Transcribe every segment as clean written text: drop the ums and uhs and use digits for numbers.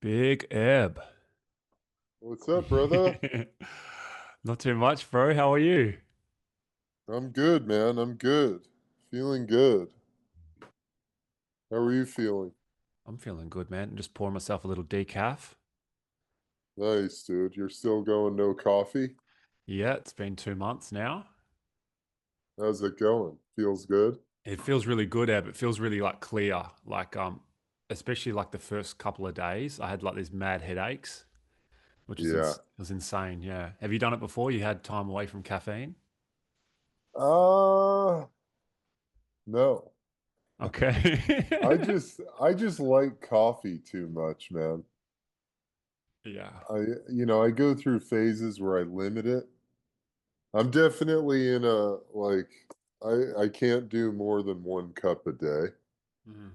Big Eb. What's up, brother? Not too much, bro. How are you? I'm good, man. I'm good. Feeling good. How are you feeling? I'm feeling good, man. Just pouring myself a little decaf. Nice, dude. You're still going no coffee? Yeah, it's been 2 months now. How's it going? Feels good? It feels really good, Eb. It feels really like clear. Especially like the first couple of days, I had like these mad headaches, which is Yeah. was insane. Yeah. Have you done it before? You had time away from caffeine? Uh, no. I Okay. just I just like coffee too much, man. Yeah. I go through phases where I limit it. I'm definitely in a I can't do more than 1 cup a day. Mm.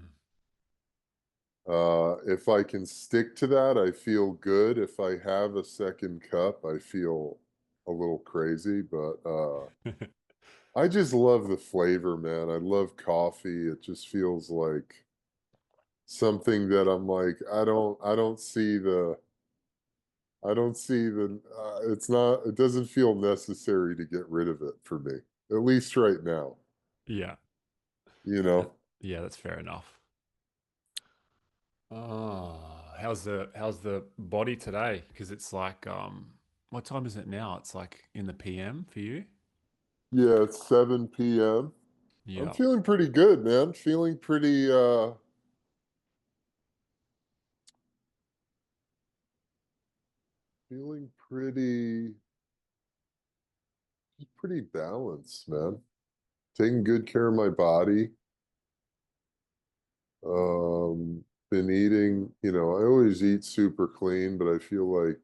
If I can stick to that, I feel good. If I have a second cup, I feel a little crazy, but I just love the flavor, man. I love coffee. It just feels like something that I'm like, it doesn't feel necessary to get rid of it for me, at least right now, Yeah. you know? Yeah, that's fair enough. Oh, how's the body today? Because it's like what time is it now? It's like in the PM for you? Yeah, it's 7 p.m. I'm Yeah. feeling pretty good, man. Feeling pretty balanced, man. Taking good care of my body. Been eating, I always eat super clean, but I feel like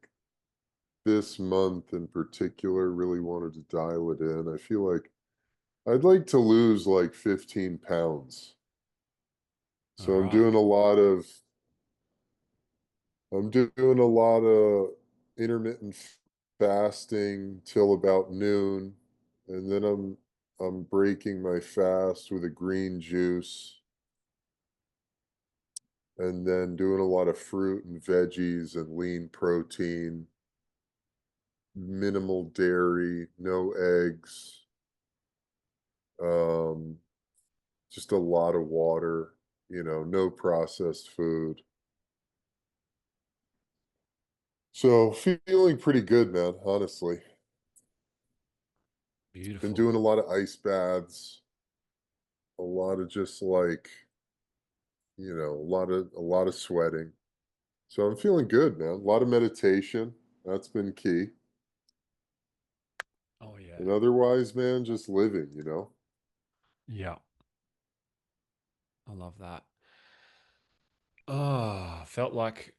this month in particular really wanted to dial it in. I feel like I'd like to lose like 15 pounds. All So right. I'm doing a lot of intermittent fasting till about noon, and then I'm breaking my fast with a green juice, and then doing a lot of fruit and veggies and lean protein, minimal dairy, no eggs, um, just a lot of water, no processed food. So feeling pretty good, man, honestly. Been Beautiful. doing a lot of ice baths, a lot of just like, a lot of sweating. So I'm feeling good, man. A lot of meditation. That's been key. Oh yeah. And otherwise, man, just living. Yeah. I love that. Oh, I felt like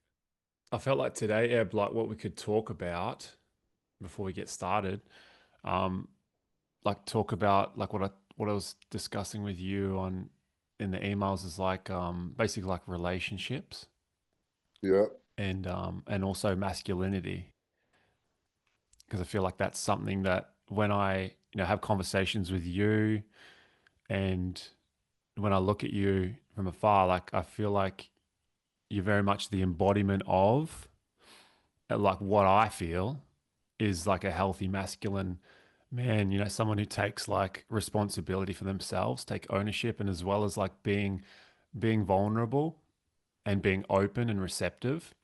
today, Eb, like what we could talk about before we get started. Um, like talk about like what I was discussing with you on in the emails is like basically like relationships Yeah. and also masculinity. Because I feel like that's something that when I, have conversations with you and when I look at you from afar, like I feel like you're very much the embodiment of like what I feel is like a healthy masculine man, someone who takes like responsibility for themselves, take ownership, and as well as like being vulnerable and being open and receptive.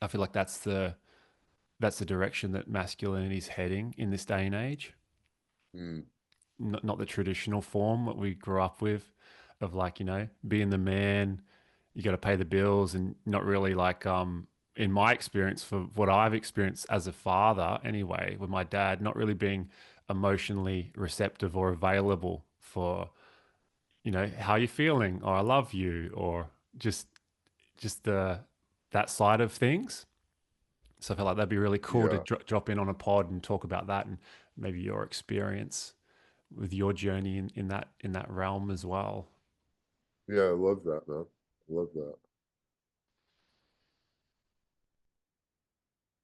I feel like that's the direction that masculinity is heading in this day and age. Mm, Not the traditional form that we grew up with of like, being the man, you got to pay the bills and not really like, in my experience, for what I've experienced as a father anyway, with my dad, not really being emotionally receptive or available for, how you're feeling or I love you or just, just that side of things. So I feel like that'd be really cool to yeah. drop in on a pod and talk about that and maybe your experience with your journey in that realm as well. Yeah, I love that, man. I love that.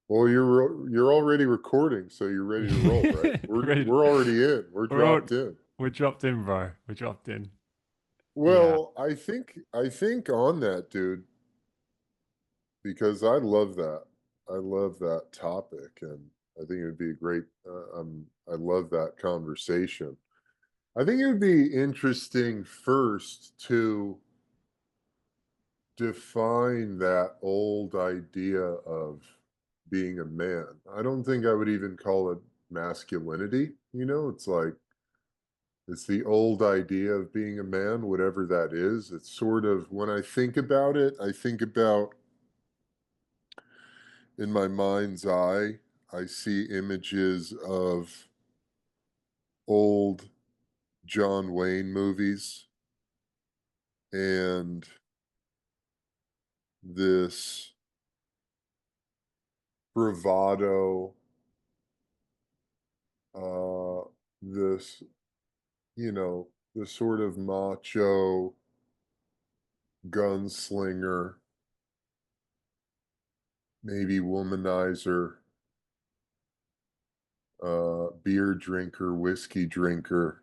Well, you're already recording, so you're ready to roll, right? We're Ready- we're already in. We're We're all, dropped in. we're dropped in, bro. We're dropped in. Yeah. Well, I think on that, dude, because I love that. I love that topic, and I think it would be a great. I love that conversation. I think it would be interesting first to define that old idea of being a man. I don't think I would even call it masculinity. It's like it's the old idea of being a man, whatever that is. It's sort of when I think about it, I think about in my mind's eye, I see images of old John Wayne movies and this bravado, uh, this, the sort of macho gunslinger, maybe womanizer, beer drinker, whiskey drinker,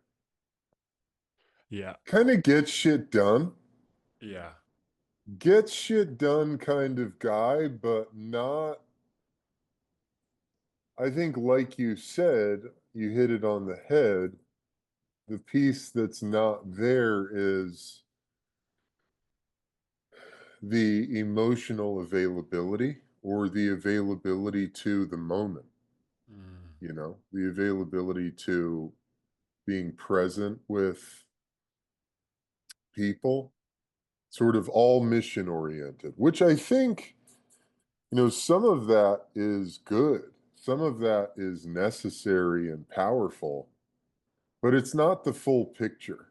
Yeah. kind of Yeah. gets shit done kind of guy, but not, I think, like you said, you hit it on the head. The piece that's not there is the emotional availability or the availability to the moment, Mm. the availability to being present with people, sort of all mission oriented, which I think, some of that is good. Some of that is necessary and powerful, but it's not the full picture.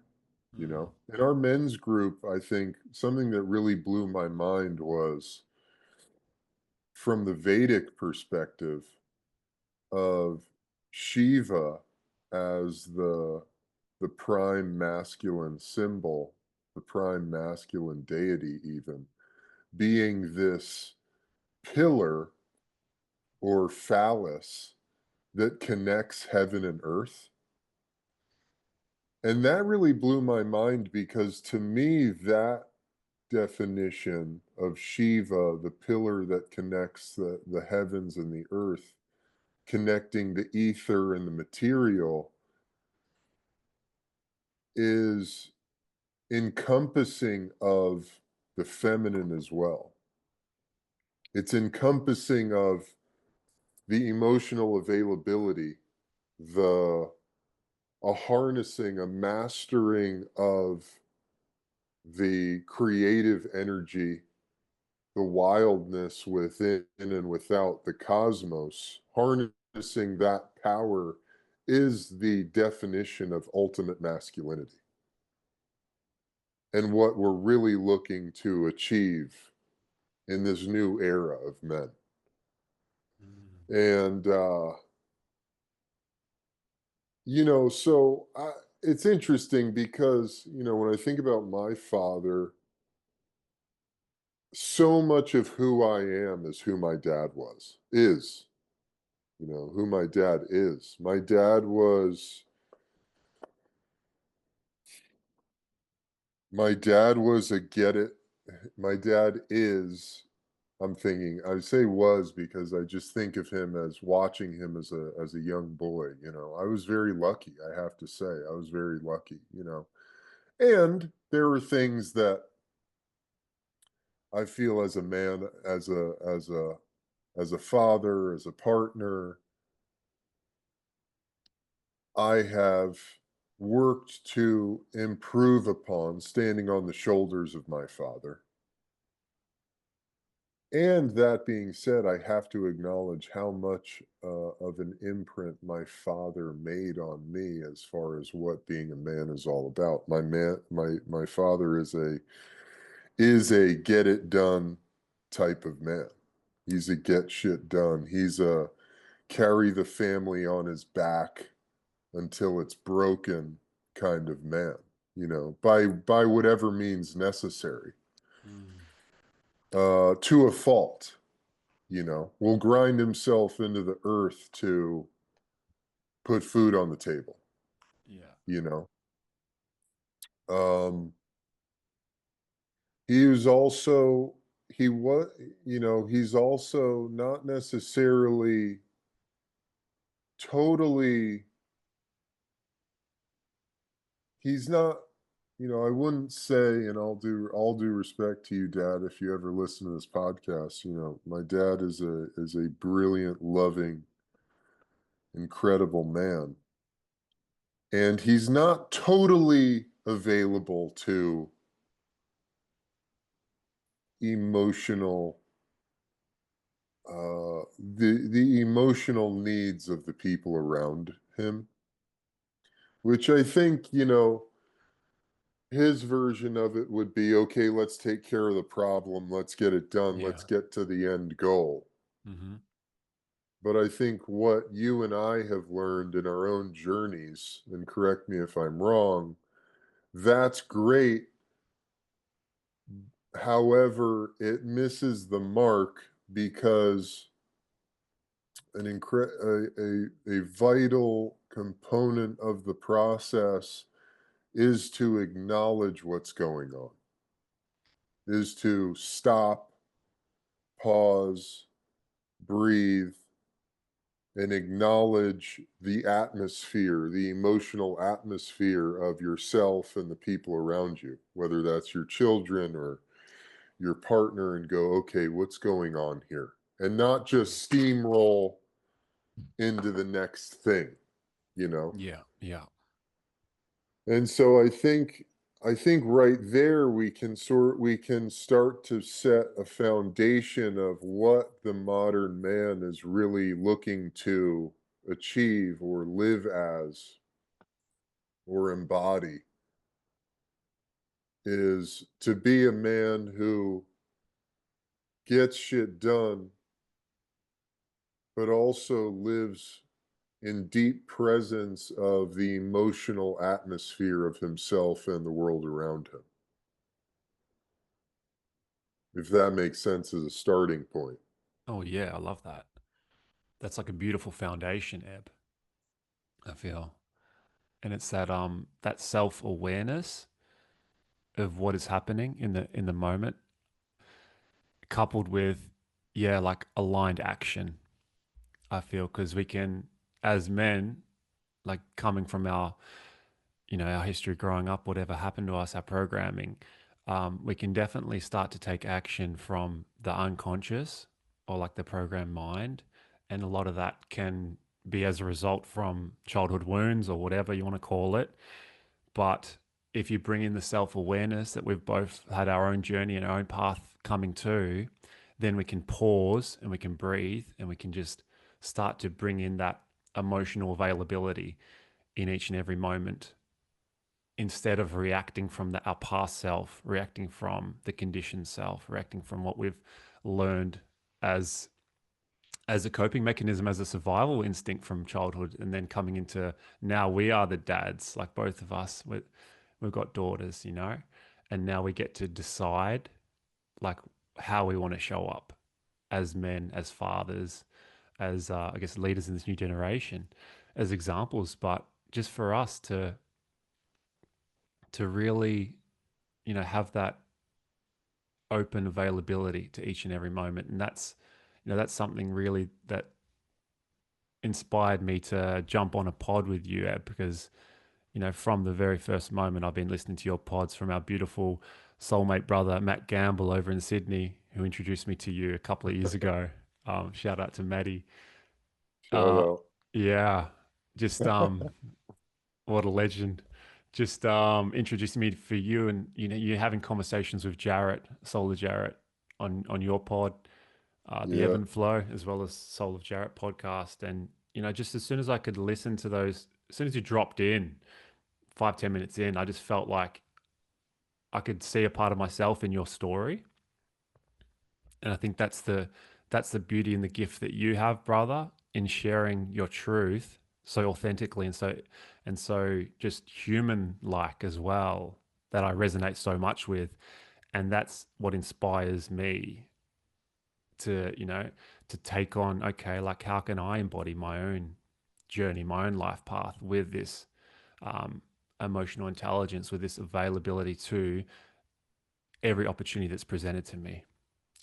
Mm. In our men's group, I think something that really blew my mind was from the Vedic perspective of Shiva as the prime masculine symbol, the prime masculine deity, even being this pillar or phallus that connects heaven and earth. And that really blew my mind because to me, that definition of Shiva, the pillar that connects the heavens and the earth, connecting the ether and the material, is encompassing of the feminine as well. It's encompassing of the emotional availability, the a harnessing, a mastering of the creative energy, the wildness within and without the cosmos. Harnessing that power is the definition of ultimate masculinity and what we're really looking to achieve in this new era of men. Mm. And it's interesting because when I think about my father, so much of who I am is who my dad is, who my dad is. My dad was a get it. My dad is, I'm thinking, I say was because I just think of him as watching him as a young boy. I was very lucky, I have to say. I was very lucky. And there were things that I feel as a man, as a father, as a partner, I have worked to improve upon, standing on the shoulders of my father. And that being said, I have to acknowledge how much of an imprint my father made on me as far as what being a man is all about. My father is a get it done type of man. He's a get shit done. He's a carry the family on his back until it's broken kind of man, by whatever means necessary, Mm. to a fault, will grind himself into the earth to put food on the table, Yeah. you know. Um, he was also he was, he's also not necessarily totally, he's not, I wouldn't say, and all due respect to you, Dad, if you ever listen to this podcast, my dad is a brilliant, loving, incredible man. And he's not totally available to emotional the emotional needs of the people around him, which I think, his version of it would be, okay, let's take care of the problem, let's get it done, let's Yeah. get to the end goal. Hmm. But I think what you and I have learned in our own journeys, and correct me if I'm wrong, that's great. However, it misses the mark because a vital component of the process is to acknowledge what's going on, is to stop, pause, breathe, and acknowledge the atmosphere, the emotional atmosphere of yourself and the people around you, whether that's your children or your partner, and go, okay, what's going on here? And not just steamroll into the next thing, you know? Yeah. Yeah. And so I think right there we can start to set a foundation of what the modern man is really looking to achieve or live as or embody, is to be a man who gets shit done but also lives in deep presence of the emotional atmosphere of himself and the world around him. If that makes sense as a starting point. Oh yeah, I love that. That's like a beautiful foundation, Eb, I feel. And it's that self-awareness of what is happening in the moment, coupled with, yeah, like aligned action, I feel, because we can, as men, like coming from our, our history growing up, whatever happened to us, our programming, we can definitely start to take action from the unconscious or like the programmed mind. And a lot of that can be as a result from childhood wounds or whatever you want to call it. But if you bring in the self awareness that we've both had our own journey and our own path coming to, then we can pause and we can breathe and we can just start to bring in that emotional availability in each and every moment instead of reacting from our past self, reacting from the conditioned self, reacting from what we've learned as a coping mechanism, as a survival instinct from childhood, and then coming into now we are the dads, like both of us. We've got daughters, and now we get to decide like how we want to show up as men, as fathers, as I guess leaders in this new generation, as examples. But just for us to really, have that open availability to each and every moment, and that's something really that inspired me to jump on a pod with you, Ed, because from the very first moment I've been listening to your pods from our beautiful soulmate brother Matt Gamble over in Sydney, who introduced me to you a couple of years ago. Shout out to Maddie. Shout Uh, out. yeah, just what a legend. Just introducing me for you, and you're having conversations with Jarrett, Soul of Jarrett, on your pod, the Ebb Yeah. and Flow, as well as Soul of Jarrett podcast. And just as soon as I could listen to those, as soon as you dropped in, 5-10 minutes in, I just felt like I could see a part of myself in your story. And I think that's the beauty and the gift that you have, brother, in sharing your truth so authentically and so just human like as well, that I resonate so much with. And that's what inspires me to take on, okay, like how can I embody my own journey, my own life path with this um, emotional intelligence, with this availability to every opportunity that's presented to me.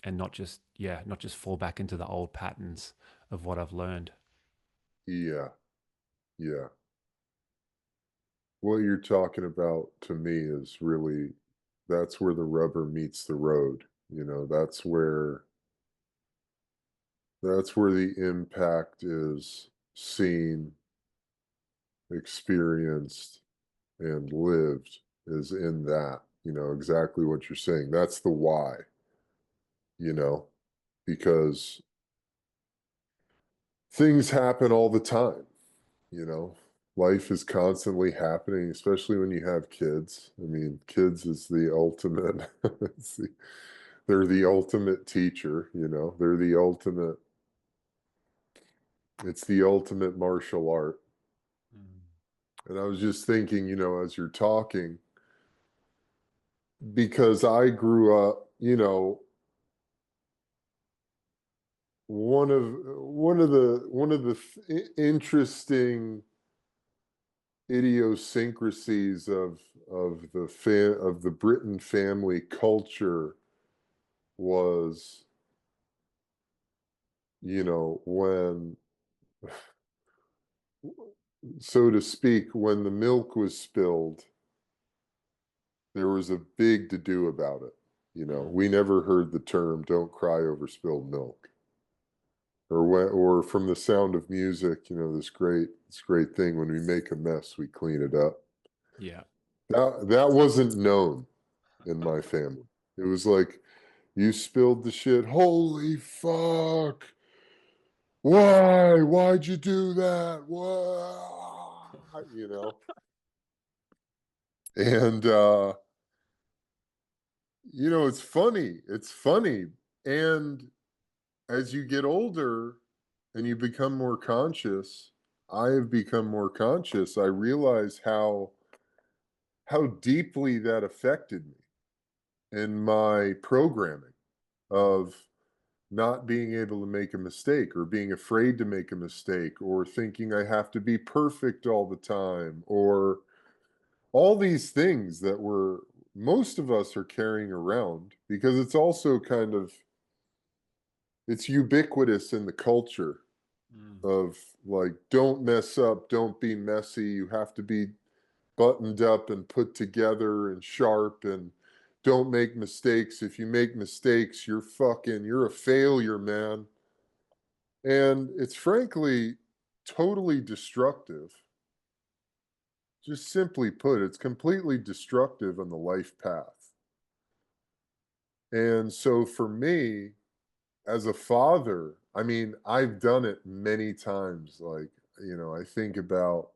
and not just, yeah, not just fall back into the old patterns of what I've learned. Yeah, yeah. What you're talking about to me is really that's where the rubber meets the road. You know, that's where the impact is seen, experienced, and lived is in that, exactly what you're saying. That's the why, you know, because things happen all the time, you know. Life is constantly happening, especially when you have kids. I mean, kids is the ultimate, they're the ultimate teacher, they're the ultimate, it's the ultimate martial art. Mm. And I was just thinking, as you're talking, because I grew up, one of the interesting idiosyncrasies of the Britton family culture was, when, so to speak, when the milk was spilled, there was a big to do about it. Mm. We never heard the term "don't cry over spilled milk." Or from The Sound of Music, this great thing, when we make a mess, we clean it up. Yeah. That wasn't known in my family. It was like, you spilled the shit. Holy fuck! Why? Why'd you do that? Why? And it's funny. It's funny. And as you get older and you become more conscious, I have become more conscious. I realize how deeply that affected me in my programming Mm. of not being able to make a mistake, or being afraid to make a mistake, or thinking I have to be perfect all the time, or all these things that most of us are carrying around, because it's also it's ubiquitous in the culture Mm. of, like, don't mess up, don't be messy, you have to be buttoned up and put together and sharp, and don't make mistakes. If you make mistakes, you're a failure, man. And it's frankly totally destructive. Just simply put, it's completely destructive on the life path. And so for me, as a father, I mean, I've done it many times. Like, I think about,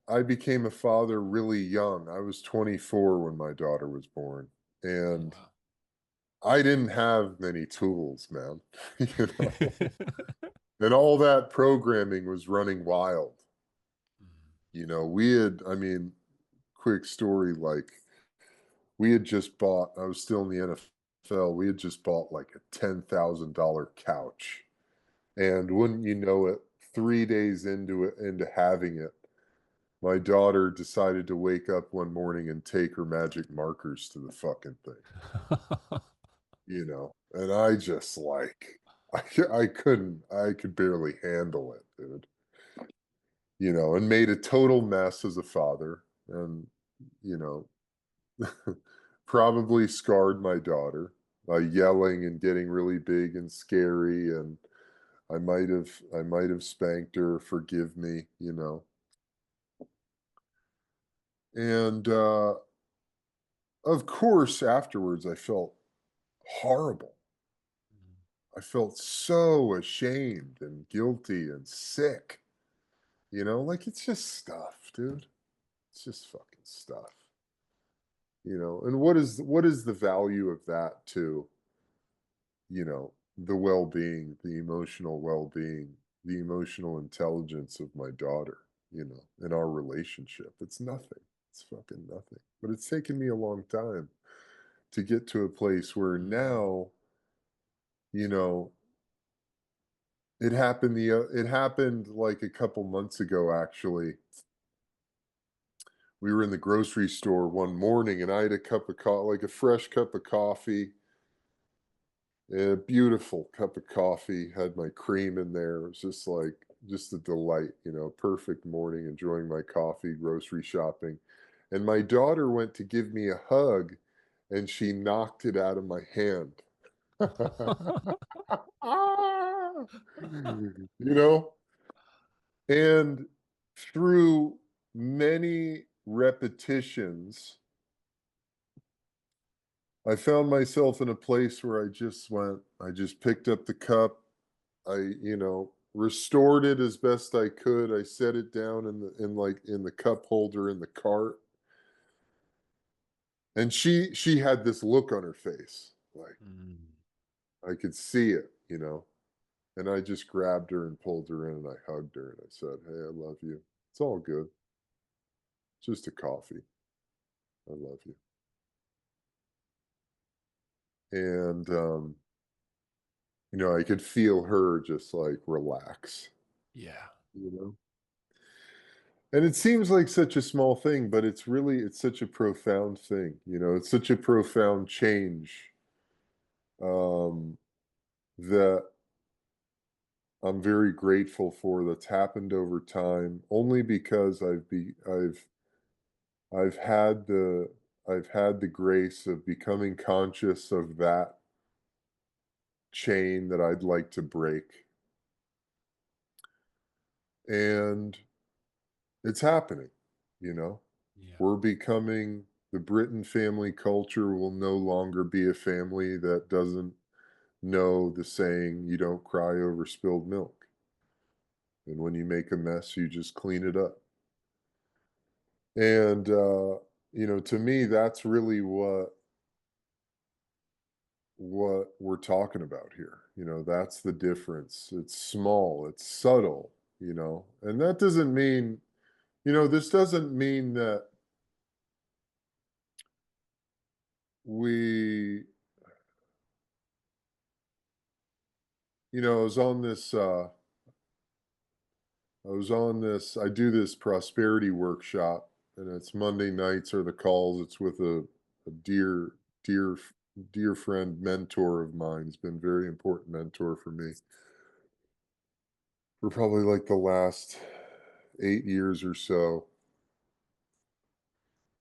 I became a father really young. I was 24 when my daughter was born. Oh, And wow. I didn't have many tools, man. you know, and all that programming was running wild. I mean, quick story, like, we had just bought, I was still in the NFL, we had just bought like a $10,000 couch. And wouldn't you know it, 3 days into having it, my daughter decided to wake up one morning and take her magic markers to the fucking thing, And I just, like, I could barely handle it, dude. And made a total mess as a father, and, you know, probably scarred my daughter by yelling and getting really big and scary, and I might have spanked her, forgive me. And of course afterwards I felt horrible. I felt so ashamed and guilty and sick. Like, it's just stuff, dude. It's just fucking stuff. And what is the value of that to, the well-being, the emotional well-being, the emotional intelligence of my daughter, in our relationship? It's nothing. It's fucking nothing. But it's taken me a long time to get to a place where Mm. now, you know, it happened like a couple months ago, actually, we were in the grocery store one morning, and I had a cup of coffee, like a fresh cup of coffee, a beautiful cup of coffee, had my cream in there. It was just like, just a delight, perfect morning, enjoying my coffee, grocery shopping. And my daughter went to give me a hug and she knocked it out of my hand. you know? And through many repetitions, I found myself in a place where I just picked up the cup. Restored it as best I could. I set it down in the cup holder in the cart. And she had this look on her face. Like Mm. I could see it. And I just grabbed her and pulled her in and I hugged her and I said, "Hey, I love you. It's all good. It's just a coffee. I love you." And I could feel her just like relax, Yeah. you know? And it seems like such a small thing, but it's such a profound thing. It's such a profound change um, that I'm very grateful for that's happened over time, only because I've had the grace of becoming conscious of that chain that I'd like to break, and it's happening. You know, Yeah. we're becoming the Britton family culture will no longer be a family that doesn't know the saying, "You don't cry over spilled milk." And when you make a mess, you just clean it up. And, to me, that's really what we're talking about here. That's the difference. It's small, it's subtle. And that doesn't mean, this doesn't mean that we, I was on this, I do this prosperity workshop, and it's Monday nights are the calls. It's with a dear, dear friend, mentor of mine. He's been a very important mentor for me for probably like the last 8 years or so.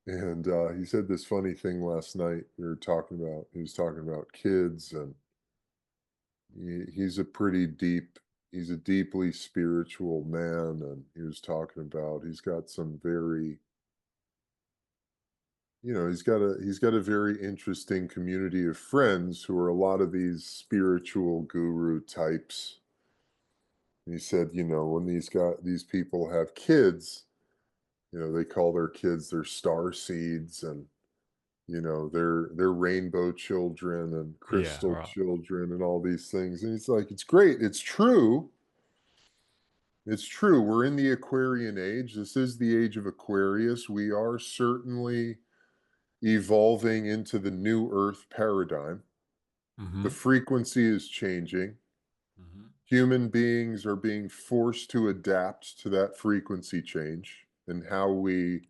And he said this funny thing last night. He was talking about kids, and he's a pretty deep, he's a deeply spiritual man. And he was talking about, he's got some very, he's got a very interesting community of friends who are a lot of these spiritual guru types. And he said, when these people have kids, they call their kids their star seeds, and they're rainbow children and Yeah. crystal Right. children and all these things. And it's like, it's great. It's true. It's true. We're in the Aquarian age. This is the age of Aquarius. We are certainly evolving into the new earth paradigm. The Mm-hmm. frequency is changing. Mm-hmm. Human beings are being forced to adapt to that frequency change and how we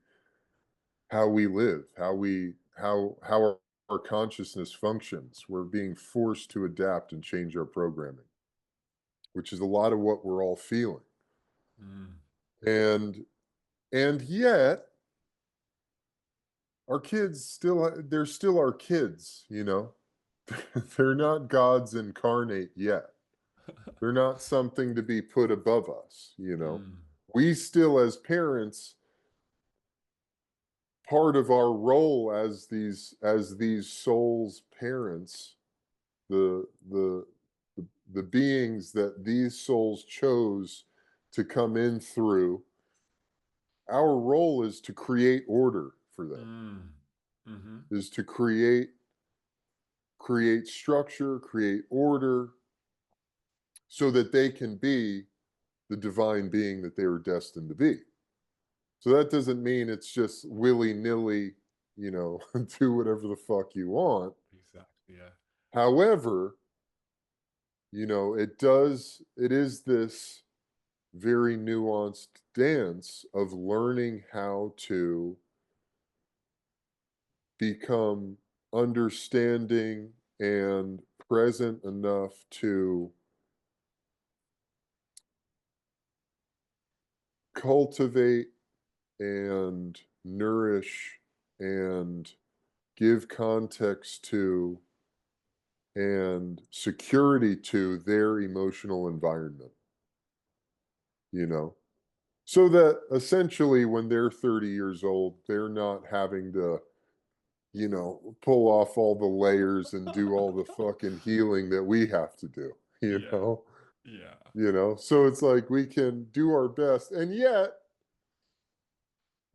live, how our consciousness functions. We're being forced to adapt and change our programming, which is a lot of what we're all feeling. Mm. And yet our kids they're still our kids. They're not gods incarnate yet. They're not something to be put above us. Mm. We still, as parents, part of our role as these souls parents, the the the beings that these souls chose to come in through, our role is to create order for them, Mm. Mm-hmm. is to create structure, create order, so that they can be the divine being that they were destined to be. So that doesn't mean it's just willy-nilly, do whatever the fuck you want. Exactly. Yeah. However, it is this very nuanced dance of learning how to become understanding and present enough to cultivate and nourish and give context to and security to their emotional environment, you know? So that essentially when they're 30 years old, they're not having to, pull off all the layers and do all the fucking healing that we have to do, you Yeah. know? Yeah. So it's like we can do our best. And yet,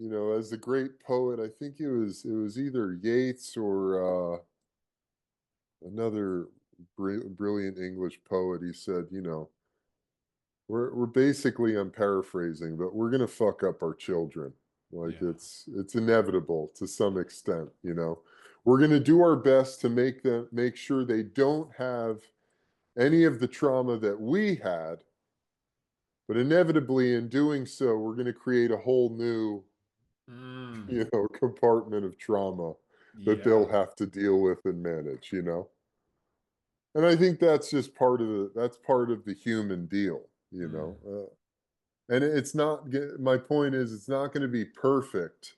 as the great poet, I think it was either Yeats or another brilliant English poet, he said, we're basically, I'm paraphrasing, but we're gonna fuck up our children. Like Yeah. it's inevitable to some extent. We're gonna do our best to make sure they don't have any of the trauma that we had, but inevitably in doing so, we're gonna create a whole new, Mm. compartment of trauma that they'll Yeah. have to deal with and manage. And I think that's just part of the human deal. Mm. And it's not my point is it's not going to be perfect.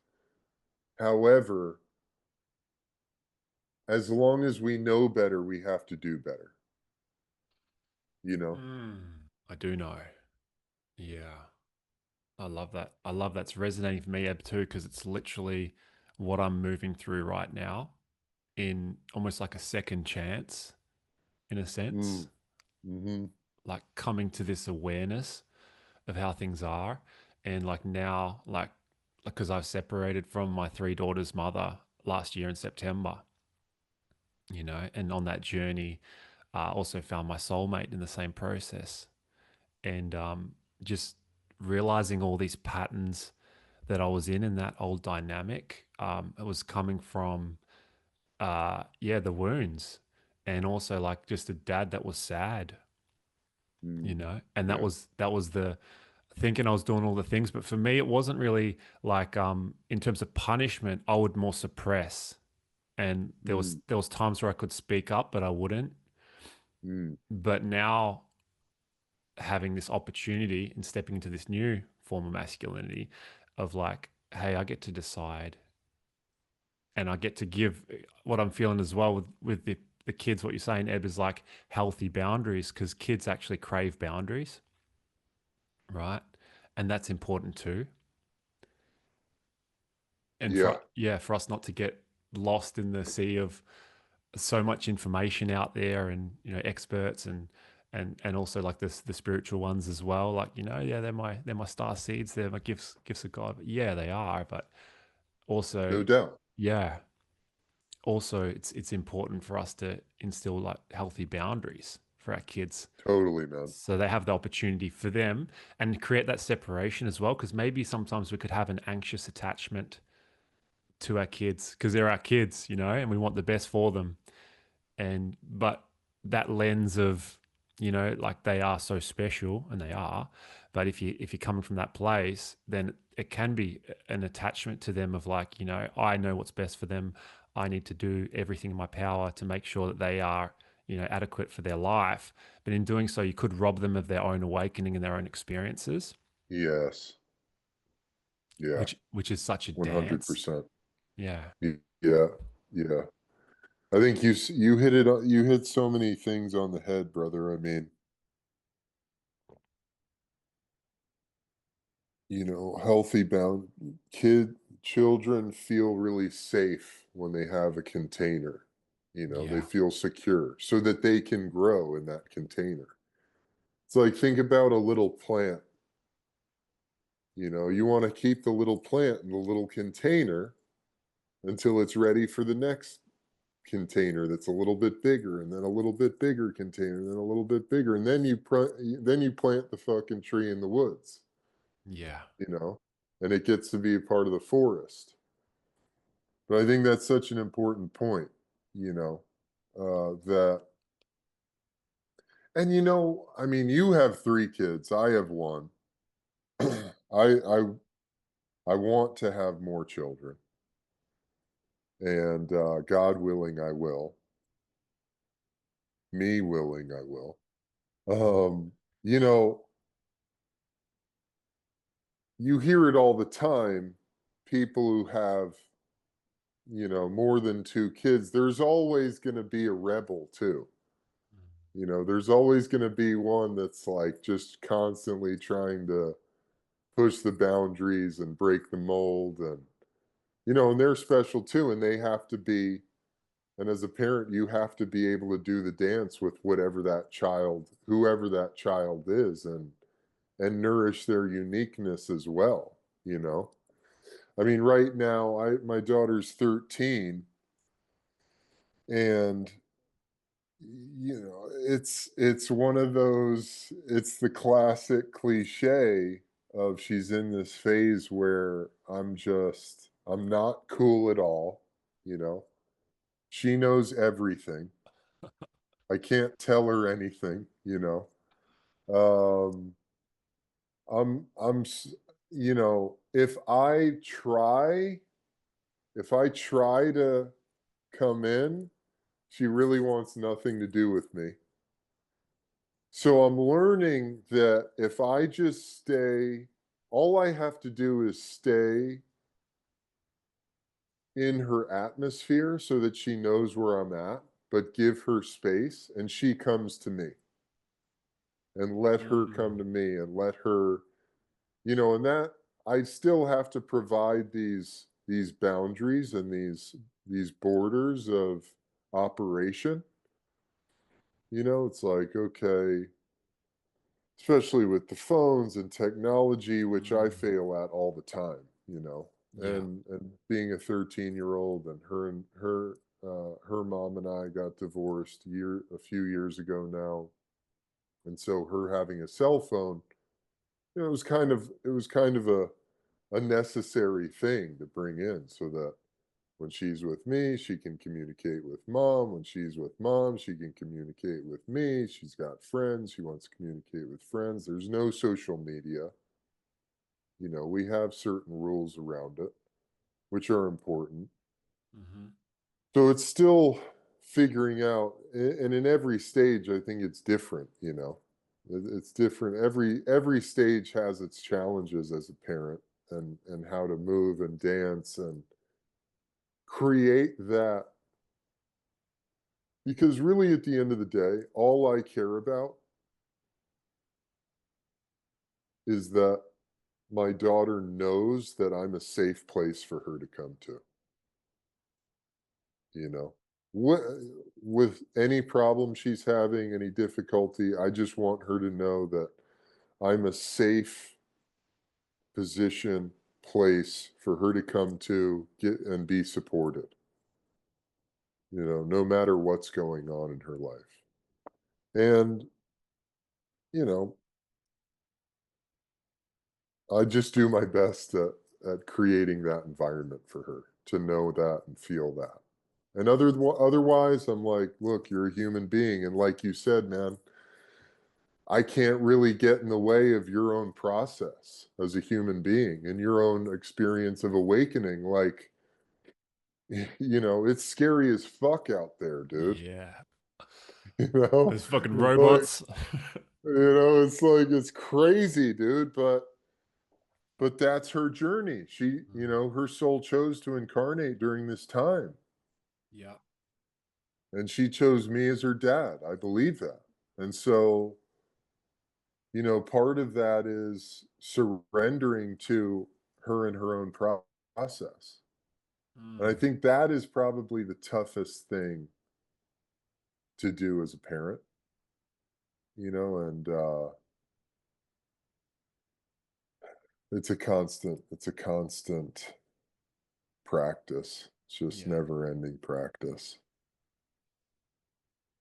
However, as long as we know better, we have to do better, you know? Mm. I do know. Yeah. I love that. I love that's resonating for me, Eb, too, because it's literally what I'm moving through right now in almost like a second chance, in a sense, Mm, mhm, like coming to this awareness of how things are. And like now, like, because I've separated from my three daughters' mother last year in September, and on that journey, also found my soulmate in the same process. And just realizing all these patterns that I was in that old dynamic. It was coming from, yeah, the wounds, and also like just a dad that was sad, mm, and that yeah, was the thinking I was doing all the things, but for me, it wasn't really like in terms of punishment. I would more suppress, and mm, there was times where I could speak up, but I wouldn't. mm, But now having this opportunity and stepping into this new form of masculinity of like, hey, I get to decide and I get to give what I'm feeling as well with the kids. What you're saying, Eb, is like healthy boundaries because kids actually crave boundaries, right? And that's important too. And yeah, for us not to get lost in the sea of so much information out there, and experts and also like the spiritual ones as well. Like yeah, they're my star seeds. They're my gifts of God. But yeah, they are. But also, no doubt. yeah, also it's important for us to instill like healthy boundaries for our kids Totally, man. so they have the opportunity for them and create that separation as well, because maybe sometimes we could have an anxious attachment to our kids because they're our kids, and we want the best for them, and but that lens of like they are so special, and they are, but if you're coming from that place, then it can be an attachment to them of like, I know what's best for them. I need to do everything in my power to make sure that they are adequate for their life, but in doing so you could rob them of their own awakening and their own experiences, Yes. Yeah. which is such a dance. 100%. Yeah. Yeah. Yeah. I think you hit so many things on the head, brother. I mean, healthy bound children feel really safe when they have a container. They Yeah. feel secure so that they can grow in that container. It's like, think about a little plant. You want to keep the little plant in the little container until it's ready for the next container that's a little bit bigger, and then a little bit bigger container, and then a little bit bigger, and then you plant the fucking tree in the woods, Yeah. you know, and it gets to be a part of the forest. But I think that's such an important point, you know, that, and I mean, you have three kids, I have one. I I I want to have more children, and God willing, I will. Me willing, I will. Mm. Um, you know, you hear it all the time. People who have, more than two kids, there's always going to be a rebel too. There's always going to be one that's like just constantly trying to push the boundaries and break the mold. And they're special too. And they have to be, and as a parent, you have to be able to do the dance with whatever that child, whoever that child is, and nourish their uniqueness as well, you know? I mean, right now, my daughter's 13, and it's one of those, it's the classic cliche of she's in this phase where I'm not cool at all, you know. She knows everything. I can't tell her anything, you know. Um I'm s- if I try to come in, she really wants nothing to do with me. So I'm learning that if I just stay, all I have to do is stay in her atmosphere so that she knows where I'm at, but give her space and she comes to me, and let her come Mm. to me, and let her, and that I still have to provide these boundaries and these borders of operation. It's like, okay, especially with the phones and technology, which I Mm. fail at all the time, Yeah. and being a 13-year-old, and her mom and I got divorced a few years ago now, and so her having a cell phone, it was kind of a necessary thing to bring in, so that when she's with me, she can communicate with mom. When she's with mom, she can communicate with me. She's got friends. She wants to communicate with friends. There's no social media. We have certain rules around it, which are important. Hmm. So it's still figuring out, and in every stage, I think it's different. It's different. Every stage has its challenges as a parent, and how to move and dance and create that. Because really, at the end of the day, all I care about is that my daughter knows that I'm a safe place for her to come to, you know? What, with any problem she's having, any difficulty, I just want her to know that I'm a safe position, place for her to come to, get and be supported, no matter what's going on in her life. And, you know, I just do my best at creating that environment for her to know that and feel that. And otherwise, I'm like, look, you're a human being, and like you said, man, I can't really get in the way of your own process as a human being and your own experience of awakening. Like, it's scary as fuck out there, dude. Yeah. You know, Those fucking like, robots. it's like it's crazy, dude. But that's her journey. Mm. Her soul chose to incarnate during this time. Yeah. And she chose me as her dad. I believe that. And so, part of that is surrendering to her and her own process. And I Mm. think that is probably the toughest thing to do as a parent, and it's a constant practice. It's just Yeah. never ending practice.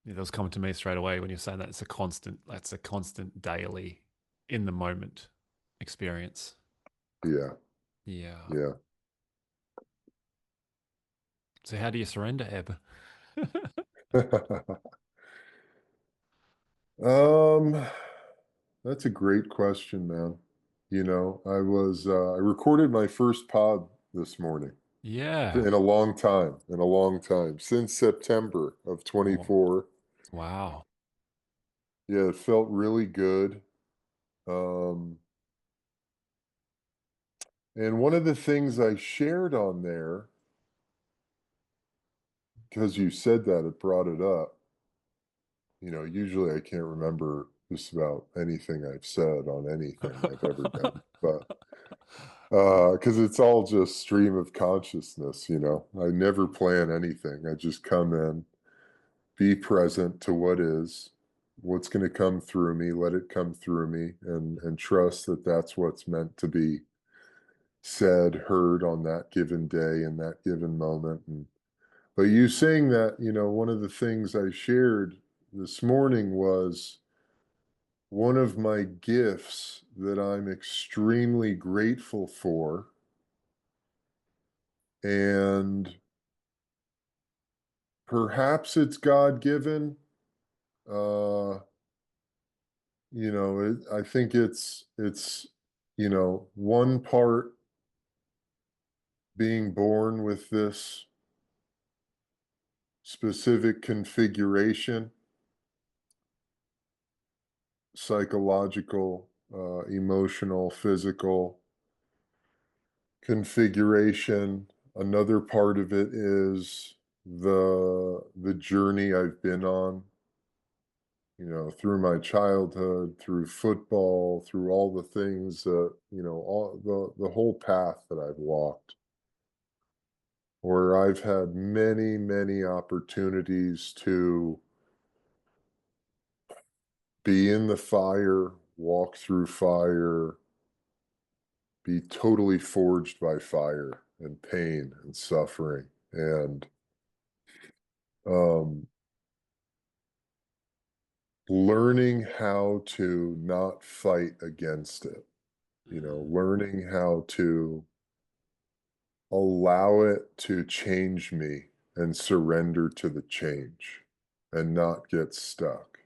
Yeah, that was coming to me straight away when you're saying that that's a constant daily in the moment experience. Yeah. Yeah. Yeah. So how do you surrender, Eb? um That's a great question, man. I recorded my first pod this morning. Yeah. in a long time, in a long time, since September of Oh, 24. wow. Yeah, it felt really good. Um, and one of the things I shared on there, because you said that, it brought it up. Usually I can't remember just about anything I've said on anything I've ever done, but because it's all just stream of consciousness. I never plan anything. I just come in, be present to what is, what's going to come through me, let it come through me, and trust that that's what's meant to be said, heard on that given day in that given moment. And but you saying that, one of the things I shared this morning was one of my gifts that I'm extremely grateful for, and perhaps it's God given. Uh, I think it's one part being born with this specific configuration, psychological, emotional, physical configuration. Another part of it is the journey I've been on, through my childhood, through football, through all the things that, all the whole path that I've walked, where I've had many, many opportunities to be in the fire, walk through fire, be totally forged by fire and pain and suffering. And um, learning how to not fight against it, Mm, learning how to allow it to change me and surrender to the change and not get stuck.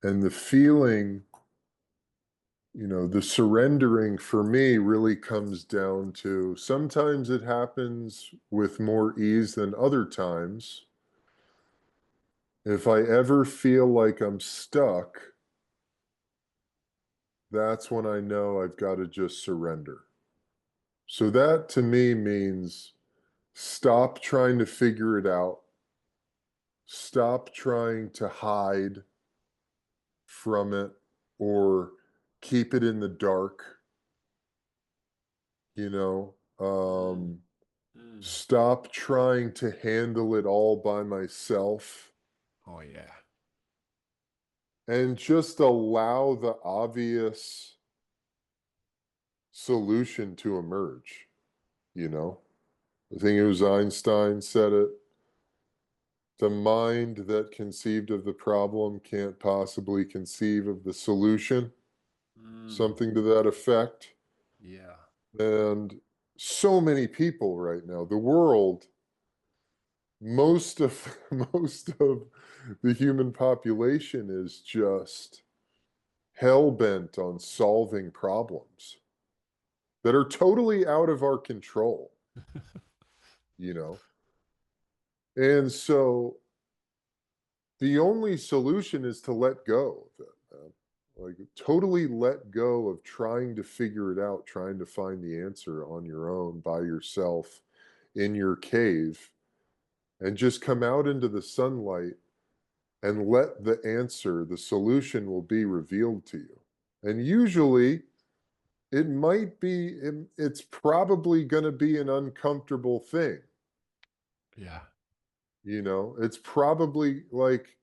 And the feeling, the surrendering for me really comes down to sometimes it happens with more ease than other times. If I ever feel like I'm stuck, that's when I know I've got to just surrender. So that to me means stop trying to figure it out, stop trying to hide from it or keep it in the dark, you know. mm, Um, mm. Stop trying to handle it all by myself Oh, yeah. and just allow the obvious solution to emerge, you know. I think it was Einstein said it. The mind that conceived of the problem can't possibly conceive of the solution, Mm, something to that effect. yeah. And so many people right now, the world, most of most of the human population is just hell bent on solving problems that are totally out of our control, you know. And so the only solution is to let go of it, man. Like totally let go of trying to figure it out, trying to find the answer on your own by yourself in your cave, and just come out into the sunlight and let the answer, the solution will be revealed to you. And usually it's probably going to be an uncomfortable thing. Yeah. It's probably like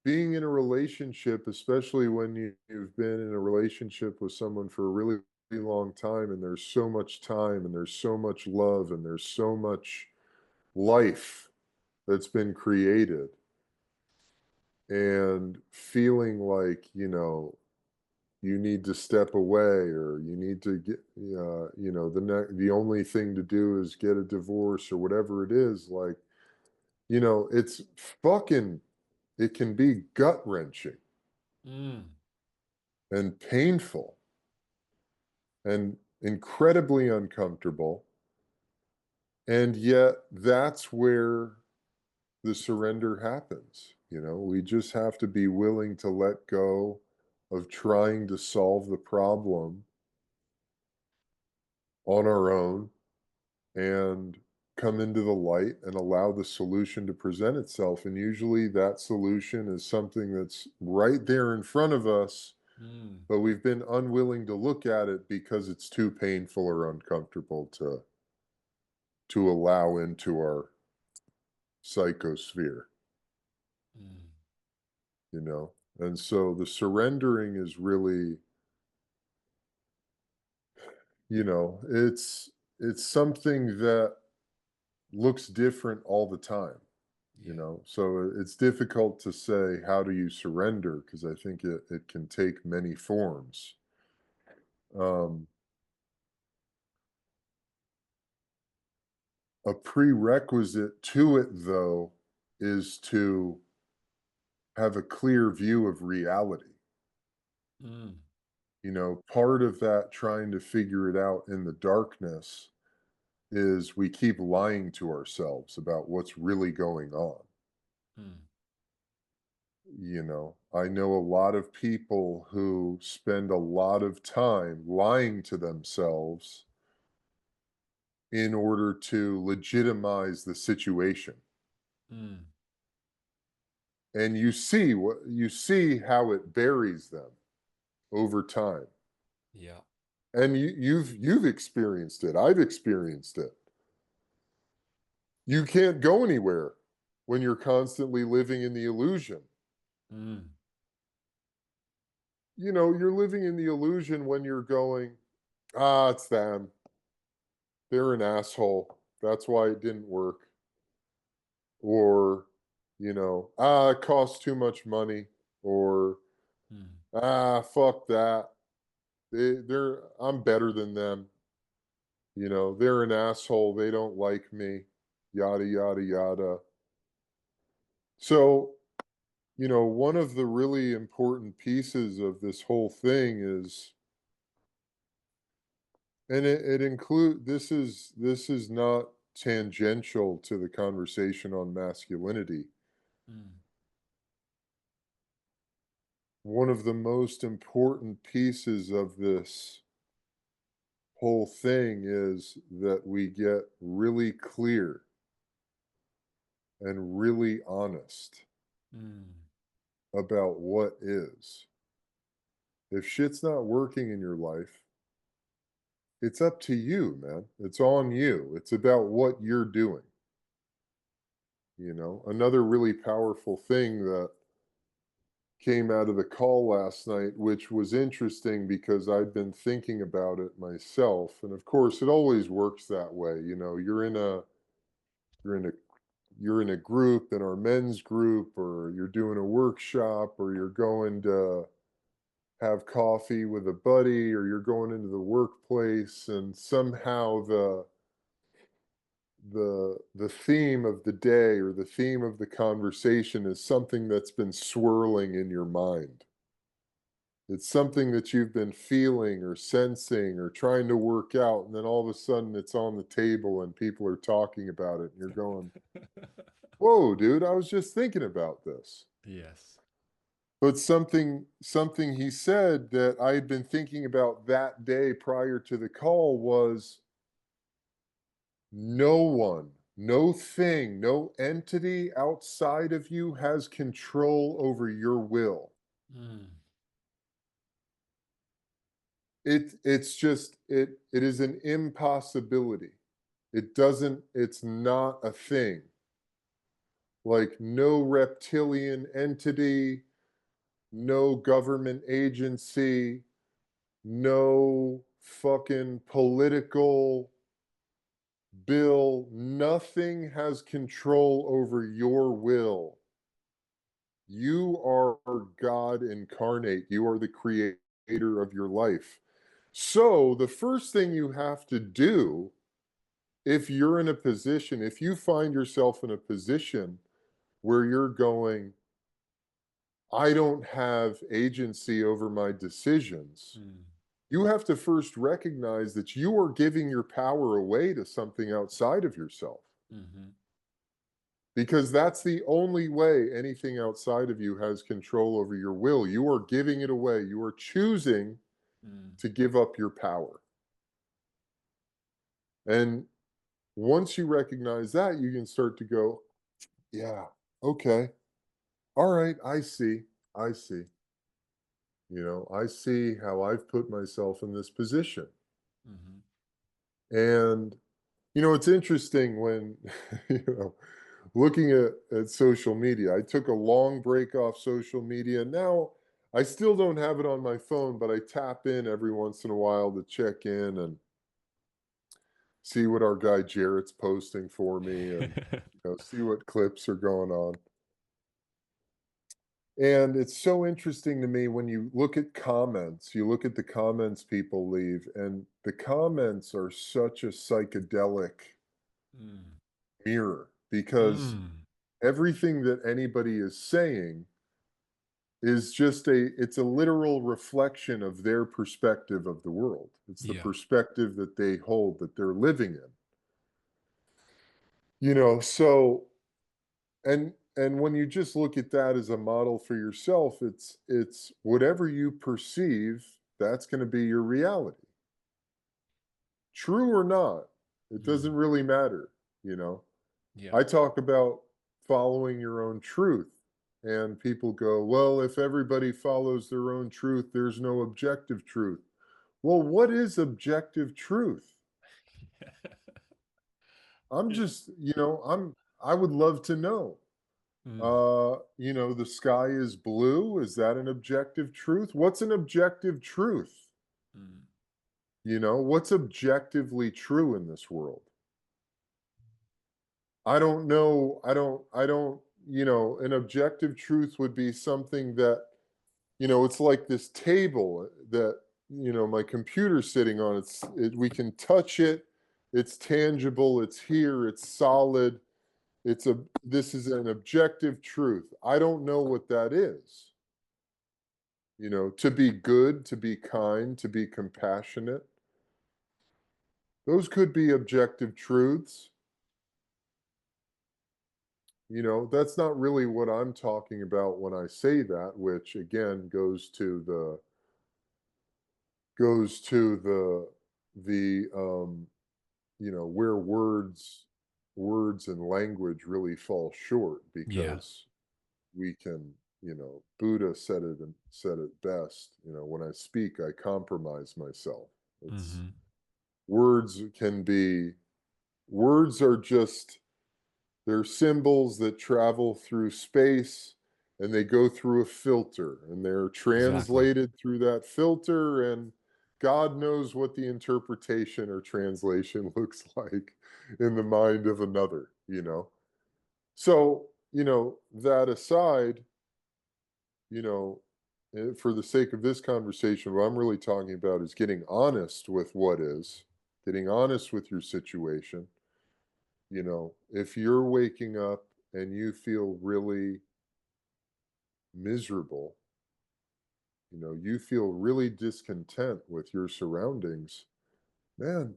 being in a relationship, especially when you've been in a relationship with someone for a really long time, and there's so much time, and there's so much love, and there's so much life that's been created, and feeling like, you need to step away or you need to get, the only thing to do is get a divorce or whatever it is. Like, it's fucking, it can be gut wrenching Mm, and painful. And incredibly uncomfortable. And yet, that's where the surrender happens. You know, we just have to be willing to let go of trying to solve the problem on our own and come into the light and allow the solution to present itself. And usually that solution is something that's right there in front of us, Mm. but we've been unwilling to look at it because it's too painful or uncomfortable to allow into our psychosphere, Mm. you know. And so the surrendering is really, you know, it's something that looks different all the time, you Yeah. know. So it's difficult to say how do you surrender because I think it can take many forms. Um, a prerequisite to it, though, is to have a clear view of reality. Mm. You know, part of that trying to figure it out in the darkness is we keep lying to ourselves about what's really going on. Mm. You know, I know a lot of people who spend a lot of time lying to themselves in order to legitimize the situation. Mm. And you see how it buries them over time. Yeah. And you've experienced it. I've experienced it. You can't go anywhere when you're constantly living in the illusion. Mm. You know, you're living in the illusion when you're going, ah, it's them. They're an asshole. That's why it didn't work. Or, you know, ah, it costs too much money. Or, Mm. ah, fuck that. I'm better than them. You know, they're an asshole. They don't like me. Yada, yada, yada. So, you know, one of the really important pieces of this whole thing is, and it include this is not tangential to the conversation on masculinity. Mm. One of the most important pieces of this whole thing is that we get really clear and really honest Mm. about what is. If shit's not working in your life, it's up to you, man. It's on you. It's about what you're doing. You know, another really powerful thing that came out of the call last night, which was interesting because I'd been thinking about it myself. And of course, it always works that way. You know, you're in a you're in a group, in our men's group, or you're doing a workshop, or you're going to have coffee with a buddy, or you're going into the workplace, and somehow the theme of the day or the theme of the conversation is something that's been swirling in your mind. It's something that you've been feeling or sensing or trying to work out, and then all of a sudden it's on the table and people are talking about it, and you're going, "Whoa, dude, I was just thinking about this." Yes. But something he said that I had been thinking about that day prior to the call was no one, no thing, no entity outside of you has control over your will. Mm. It is an impossibility. It's not a thing. Like no reptilian entity, no government agency, no fucking political bill, nothing has control over your will. You are God incarnate. You are the creator of your life. So, the first thing you have to do, if you're in a position, if you find yourself in a position where you're going, I don't have agency over my decisions, Mm. You have to first recognize that you are giving your power away to something outside of yourself, Mm-hmm. because that's the only way anything outside of you has control over your will. You are giving it away. You are choosing Mm. to give up your power. And once you recognize that, you can start to go, yeah, okay, all right, I see. I see. I see how I've put myself in this position. Mm-hmm. And, it's interesting when, you know, looking at social media, I took a long break off social media. Now, I still don't have it on my phone, but I tap in every once in a while to check in and see what our guy Jarrett's posting for me and, see what clips are going on. And it's so interesting to me when you look at comments, you look at the comments people leave, and the comments are such a psychedelic Mm. mirror because Mm. everything that anybody is saying is just it's a literal reflection of their perspective of the world. It's the Yeah. perspective that they hold, that they're living in. So and when you just look at that as a model for yourself, it's whatever you perceive, that's going to be your reality. True or not, it doesn't Mm. really matter, you know. Yeah. I talk about following your own truth, and people go, "Well, if everybody follows their own truth, there's no objective truth." Well, what is objective truth? I'm Yeah. just, I would love to know. Mm. The sky is blue. Is that an objective truth? What's an objective truth? Mm. What's objectively true in this world? I don't know. I don't, an objective truth would be something that, it's like this table that, my computer's sitting on. We can touch it. It's tangible. It's here. It's solid. This is an objective truth. I don't know what that is. To be good, to be kind, to be compassionate. Those could be objective truths. That's not really what I'm talking about when I say that, which again goes to the where words and language really fall short, Yeah. because we can, Buddha said it best, when I speak, I compromise myself. It's Mm-hmm. words can be words are just they're symbols that travel through space, and they go through a filter, and they're Exactly. translated through that filter, and God knows what the interpretation or translation looks like in the mind of another. So, that aside, you know, for the sake of this conversation, what I'm really talking about is getting honest with what is, getting honest with your situation. If you're waking up and you feel really miserable, you feel really discontent with your surroundings, man,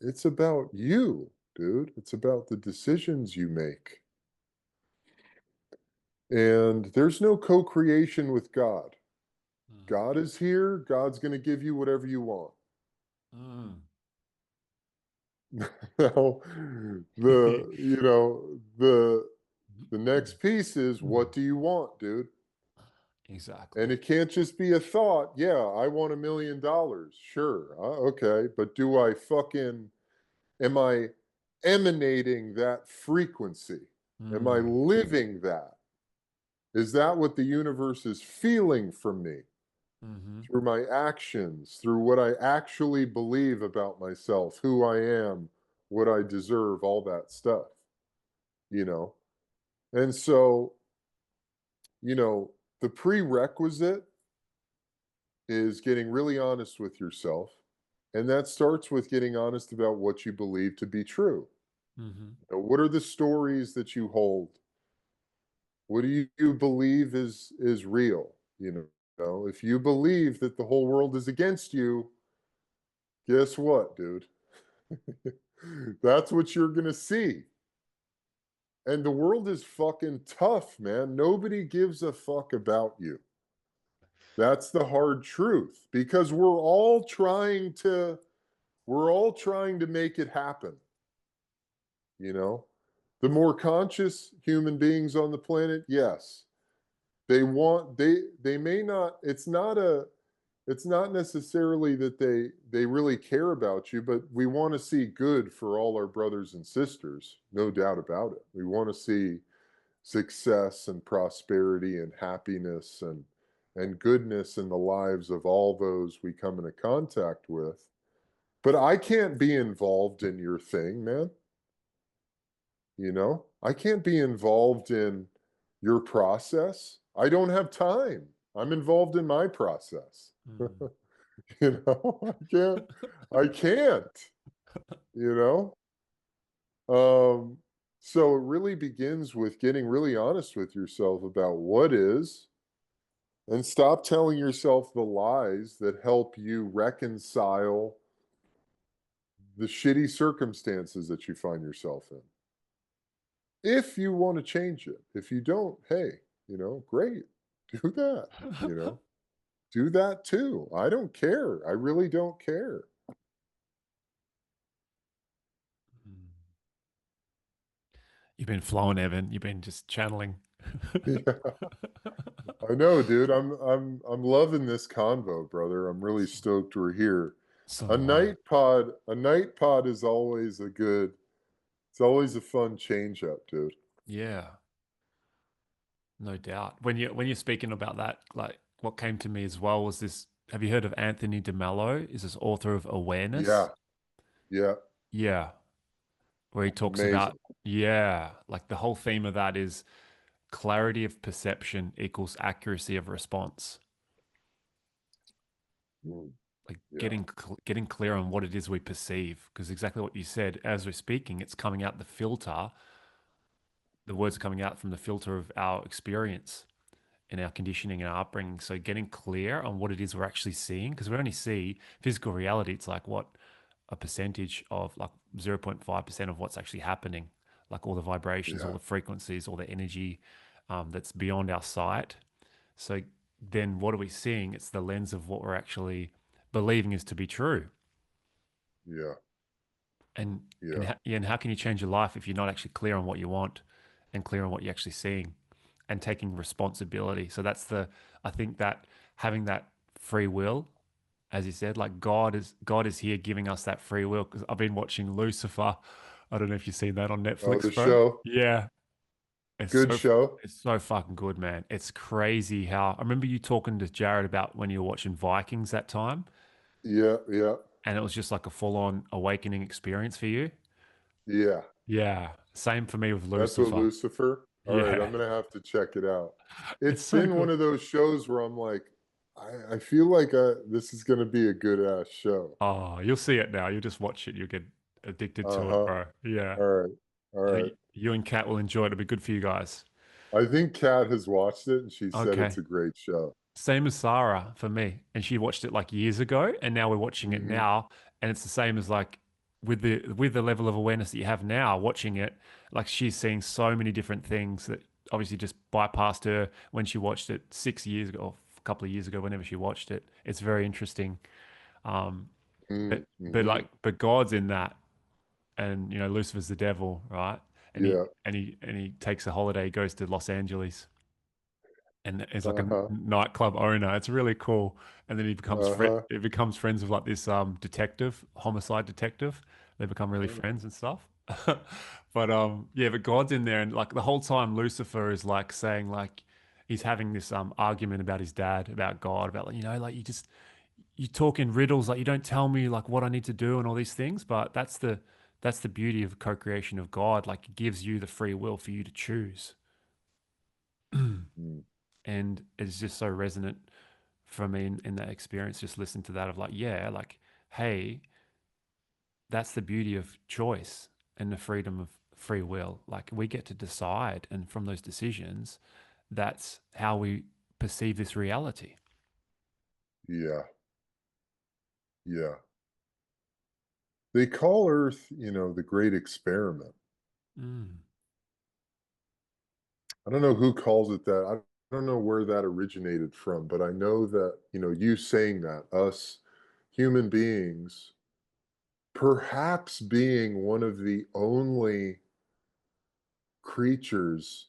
it's about you, dude. It's about the decisions you make. And there's no co creation with God. Mm. God is here. God's going to give you whatever you want. Mm. Now, the next piece is, what do you want, dude? And Exactly. it can't just be a thought. Yeah, I want $1 million. Sure. Okay. But am I emanating that frequency? Am I Mm. living that? Is that what the universe is feeling from me Mm-hmm. through my actions, through what I actually believe about myself, who I am, what I deserve, all that stuff, you know? And so, you know, the prerequisite is getting really honest with yourself. And that starts with getting honest about what you believe to be true. Mm-hmm. What are the stories that you hold? What do you believe is real? know, if you believe that the whole world is against you, guess what, dude? That's what you're gonna see. And the world is fucking tough, man. Nobody gives a fuck about you. That's the hard truth because we're all trying to make it happen, you know? The more conscious human beings on the planet, yes. They may not it's not necessarily that they really care about you, but we want to see good for all our brothers and sisters, no doubt about it. We want to see success and prosperity and happiness and goodness in the lives of all those we come into contact with. But I can't be involved in your thing, man. I can't be involved in your process. I don't have time. I'm involved in my process. Mm. I can't, you know? Um, so it really begins with getting really honest with yourself about what is, and stop telling yourself the lies that help you reconcile the shitty circumstances that you find yourself in. If you want to change it. If you don't, hey, great. Do that, you know. Do that too. I don't care. I really don't care. Mm. You've been flowing, Evan. You've been just channeling. Yeah, I know, dude. I'm loving this convo, brother. I'm really stoked we're here. So A do I. night pod is always it's always a fun change up, dude. Yeah, no doubt. When you're speaking about that, like what came to me as well was this. Have you heard of Anthony DeMello? Is this author of Awareness? Yeah, yeah, Yeah, where he talks amazing. about, yeah, like the whole theme of that is clarity of perception equals accuracy of response. Mm, Like yeah, getting clear on what it is we perceive, because exactly what you said, as we're speaking, it's coming out the filter. The words are coming out from the filter of our experience and our conditioning and our upbringing. So getting clear on what it is we're actually seeing, because we only see physical reality. It's like what a percentage of like 0.5% of what's actually happening, like all the vibrations, all yeah, the frequencies, all the energy that's beyond our sight. So then what are we seeing? It's the lens of what we're actually believing is to be true. yeah, And yeah, yeah, and how can you change your life if you're not actually clear on what you want and clear on what you're actually seeing and taking responsibility? So that's I think that having that free will, as you said, like God is here giving us that free will. Because I've been watching Lucifer. I don't know if you've seen that on Oh, Netflix, the bro. show, Yeah, it's good so show. it's so fucking good, man. It's crazy how I remember you talking to Jared about when you were watching Vikings that time, Yeah, yeah, and it was just like a full-on awakening experience for you. yeah. Yeah, same for me with That's what Lucifer. Lucifer. All right, Yeah, I'm gonna have to check it out. it's It's so been one good. of those shows where I'm like, I feel like this is gonna be a good ass show. Oh, you'll see it now. You'll just watch it. You'll get addicted to it, Uh-huh. bro. Yeah. All right. All I right. think you and Kat will enjoy it. It'll be good for you guys. I think Kat has watched it and she said it's Okay. a great show. Same as Sarah for me. And she watched it like years ago, and now we're watching it Mhm. now. And it's the same as like with the level of awareness that you have now, watching it, like she's seeing so many different things that obviously just bypassed her when she watched it 6 years ago or a couple of years ago, whenever she watched it. It's very interesting. Um, but Mm, but mhm. like but God's in that, and Lucifer's the devil, right? And he Yeah. and he and he takes a holiday, he goes to Los Angeles, and is like a Uh-huh. nightclub owner. It's really cool. And then Uh-huh. he becomes friends with like this detective, homicide detective. They become really Oh. friends and stuff. But yeah, but God's in there, and like the whole time Lucifer is like saying like he's having this argument about his dad, about God, about like like you talk in riddles, like you don't tell me like what I need to do and all these things. But that's the beauty of co-creation of God. Like it gives you the free will for you to choose. Mm, And it's just so resonant for me in that experience. Just listen to that of like, yeah, like, hey, that's the beauty of choice and the freedom of free will. Like we get to decide, and from those decisions, that's how we perceive this reality. Yeah. Yeah. They call Earth, the great experiment. Mm. I don't know who calls it that. I don't know where that originated from, but I know that, you saying that, us human beings, perhaps being one of the only creatures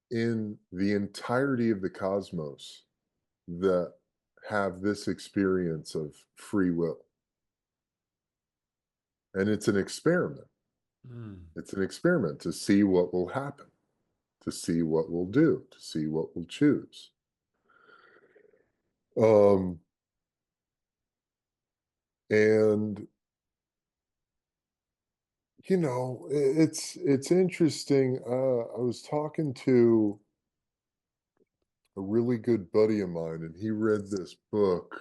in the entirety of the cosmos that have this experience of free will. And it's an experiment. Mm. It's an experiment to see what will happen, to see what we'll do, to see what we'll choose. Um, and it's interesting. I was talking to a really good buddy of mine, and he read this book.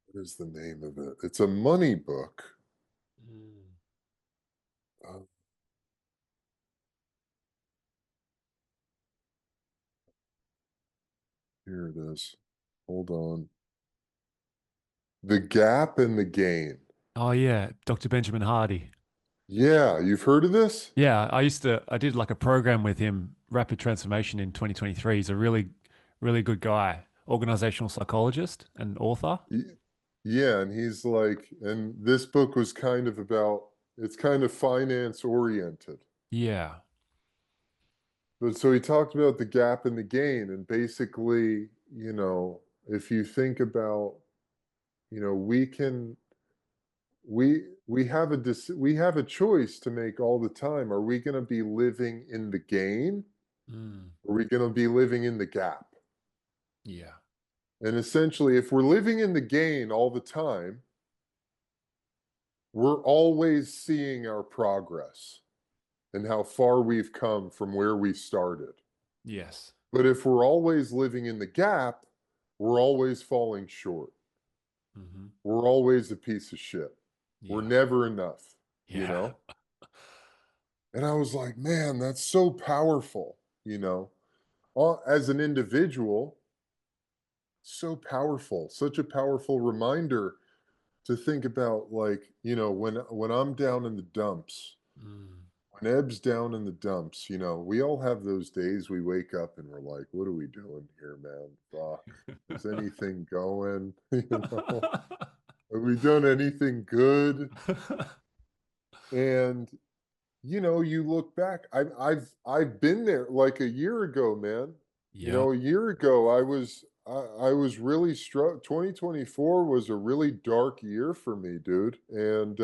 What is the name of it? It's a money book. Mm. Uh, Here it is. Hold on. The Gap and the Gain. Oh yeah, Dr. Benjamin Hardy. Yeah, you've heard of this? Yeah, I did like a program with him, Rapid Transformation in 2023. He's a really good guy, organizational psychologist and author. Y- Yeah, and he's like, and this book was kind of about, it's kind of finance oriented. Yeah. But so he talked about the gap and the gain, and basically, if you think about, we can we have a choice to make all the time. Are we going to be living in the gain? Mm. Or are we going to be living in the gap? Yeah. And essentially, if we're living in the gain all the time, we're always seeing our progress and how far we've come from where we started. Yes. But if we're always living in the gap, we're always falling short. Hmm. We're always a piece of shit. We're Yeah. never enough, you Yeah. know? And I was like, man, that's so powerful, As an individual, so powerful, such a powerful reminder to think about, like, when I'm down in the dumps, Mm. when Eb's down in the dumps, we all have those days we wake up and we're like, what are we doing here, man? Fuck. Is anything going? Have we done anything good? And you look back. I've been there like a year ago, man. Yep. A year ago I was really struck. 2024 was a really dark year for me, dude. And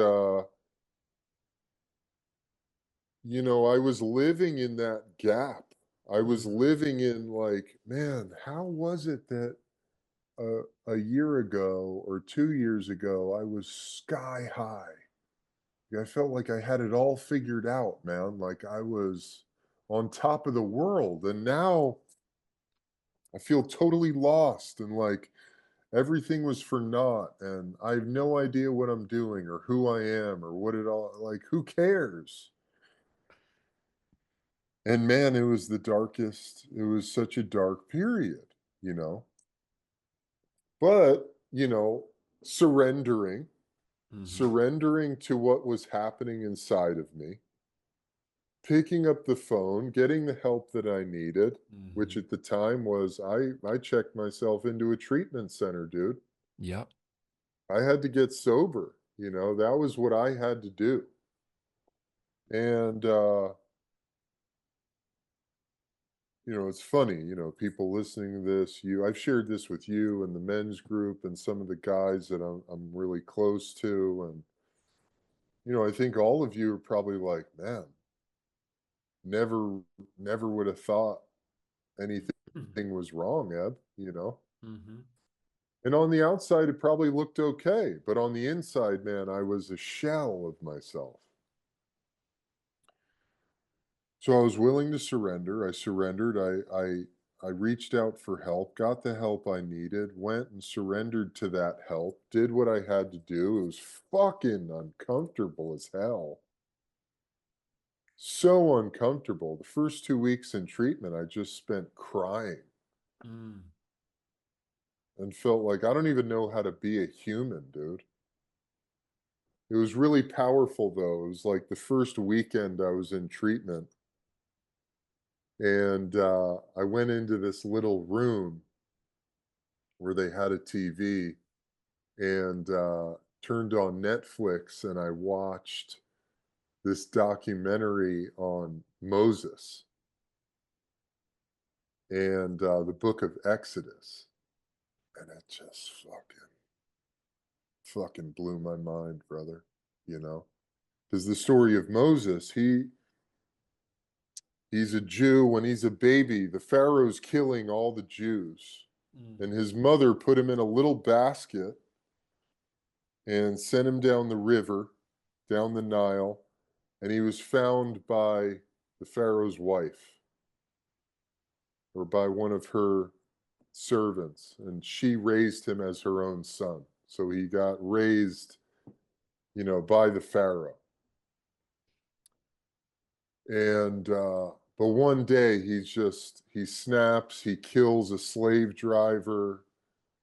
I was living in that gap. I was Mm. living in, like, man, how was it that a year ago or 2 years ago I was sky high? I felt like I had it all figured out, man. Like I was on top of the world. And now I feel totally lost and like everything was for naught. And I have no idea what I'm doing or who I am or what it all, like, who cares? And man, it was the darkest. It was such a dark period, you know. But, surrendering, Hmm. surrendering to what was happening inside of me, picking up the phone, getting the help that I needed, which Hmm. at the time was I checked myself into a treatment center, dude. Yep. I had to get sober, that was what I had to do. And it's funny, people listening to this, I've shared this with you and the men's group and some of the guys that I'm really close to. And, I think all of you are probably like, man, never, never would have thought anything was wrong, Eb, Hmm. And on the outside, it probably looked okay, but on the inside, man, I was a shell of myself. So I was willing to surrender. I surrendered. I reached out for help, got the help I needed, went and surrendered to that help, did what I had to do. It was fucking uncomfortable as hell. So uncomfortable. The first 2 weeks in treatment, I just spent crying. Mm. and felt like I don't even know how to be a human, dude. It was really powerful though. It was like the first weekend I was in treatment, and I went into this little room where they had a TV, and turned on Netflix, and I watched this documentary on Moses and the book of Exodus, and it just fucking blew my mind, brother. You know, because the story of Moses, he's a Jew. When he's a baby, the Pharaoh's killing all the Jews, Mm. and his mother put him in a little basket and sent him down the river, down the Nile, and he was found by the Pharaoh's wife or by one of her servants, and she raised him as her own son. So he got raised, by the Pharaoh. And but one day he snaps, he kills a slave driver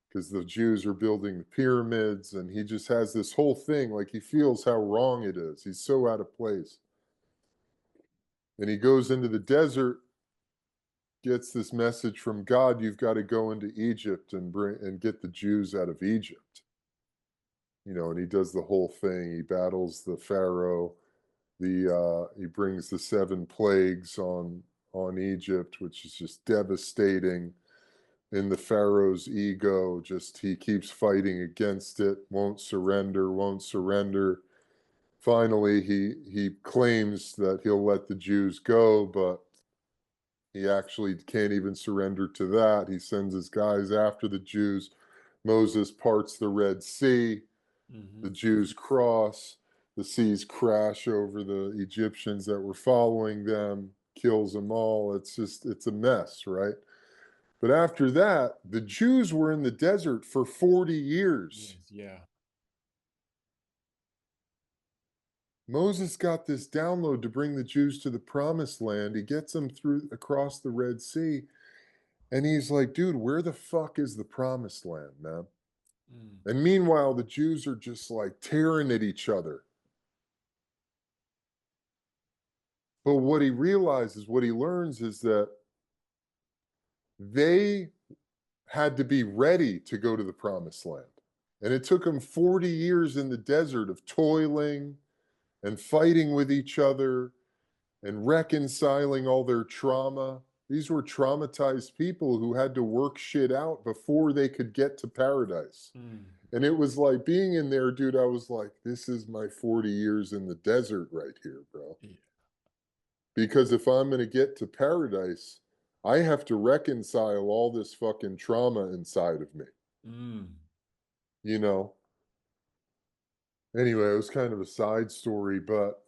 because the Jews are building the pyramids, and he just has this whole thing like he feels how wrong it is. He's so out of place. And he goes into the desert, gets this message from God, you've got to go into Egypt and get the Jews out of Egypt. And he does the whole thing. He battles the Pharaoh. He brings the 7 plagues on Egypt, which is just devastating. In the Pharaoh's ego, just he keeps fighting against it, won't surrender, won't surrender. Finally, he claims that he'll let the Jews go, but he actually can't even surrender to that. He sends his guys after the Jews. Moses parts the Red Sea. Mm-hmm. The Jews cross. The seas crash over the Egyptians that were following them, kills them all. It's a mess, right? But after that, the Jews were in the desert for 40 years. Yes, yeah. Moses got this download to bring the Jews to the promised land. He gets them through across the Red Sea. And he's like, dude, where the fuck is the promised land, man? Mm. And meanwhile, the Jews are just like tearing at each other. But what he realizes, what he learns is that they had to be ready to go to the promised land. And it took them 40 years in the desert of toiling and fighting with each other and reconciling all their trauma. These were traumatized people who had to work shit out before they could get to paradise. Mm. And it was like being in there, dude. I was like, this is my 40 years in the desert right here, bro. Yeah. Because if I'm going to get to paradise, I have to reconcile all this fucking trauma inside of me, Mm. you know? Anyway, it was kind of a side story, but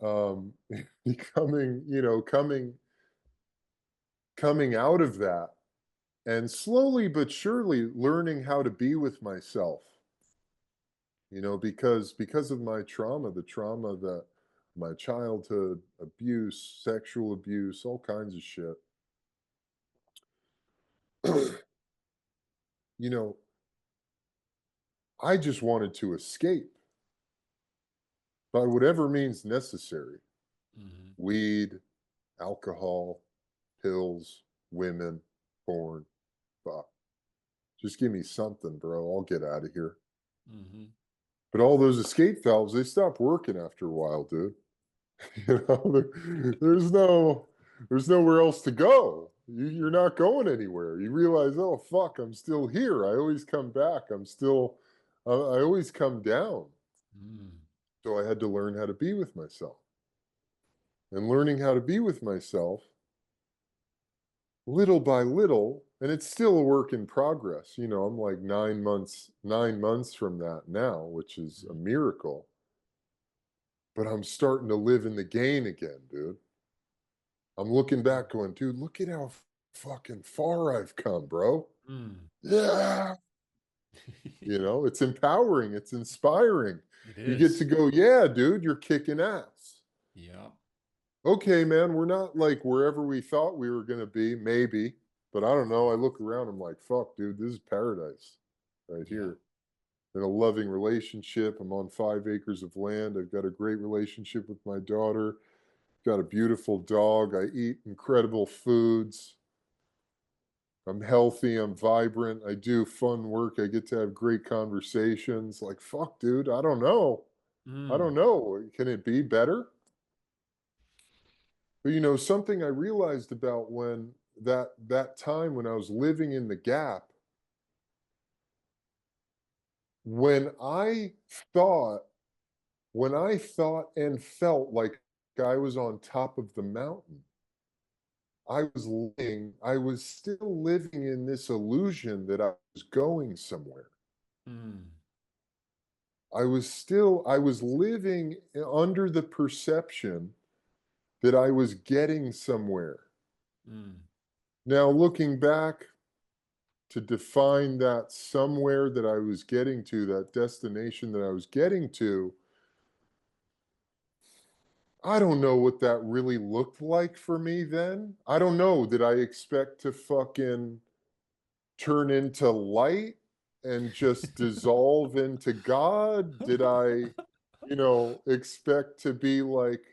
becoming, coming out of that and slowly but surely learning how to be with myself, because of my trauma, the trauma that my childhood abuse, sexual abuse, all kinds of shit. you know, I just wanted to escape by whatever means necessary. Mm-hmm. Weed, alcohol, pills, women, porn, fuck. Just give me something, bro. I'll get out of here. Mm-hmm. But all those escape valves, they stop working after a while, dude. There's nowhere else to go. You're not going anywhere. You realize, oh fuck, I'm still here. I always come back. I always come down. Mm. So I had to learn how to be with myself. And learning how to be with myself little by little, and it's still a work in progress. I'm like 9 months from that now, which is a miracle. But I'm starting to live in the gain again, dude. I'm looking back going, dude, look at how fucking far I've come, bro. Mm. Yeah. It's empowering, it's inspiring. It You get is. to go, yeah, dude, you're kicking ass. Yeah. Okay, man, we're not like wherever we thought we were going to be, maybe, but I don't know. I look around, I'm like, fuck, dude, this is paradise. right Yeah. here. In a loving relationship. I'm on 5 acres of land. I've got a great relationship with my daughter. Got a beautiful dog. I eat incredible foods. I'm healthy. I'm vibrant. I do fun work. I get to have great conversations. Like, fuck, dude. I don't know. I Mm. don't know. Can it be better? But something I realized about when that time when I was living in the gap, when I thought when I thought and felt like I was on top of the mountain, I was still living in this illusion that I was going somewhere. Mm. I was living under the perception that I was getting somewhere. Mm. Now, looking back to define that somewhere that I was getting to, that destination that I was getting to, I don't know what that really looked like for me then. I don't know. Did I expect to fucking turn into light and just dissolve into God? Did I, expect to be like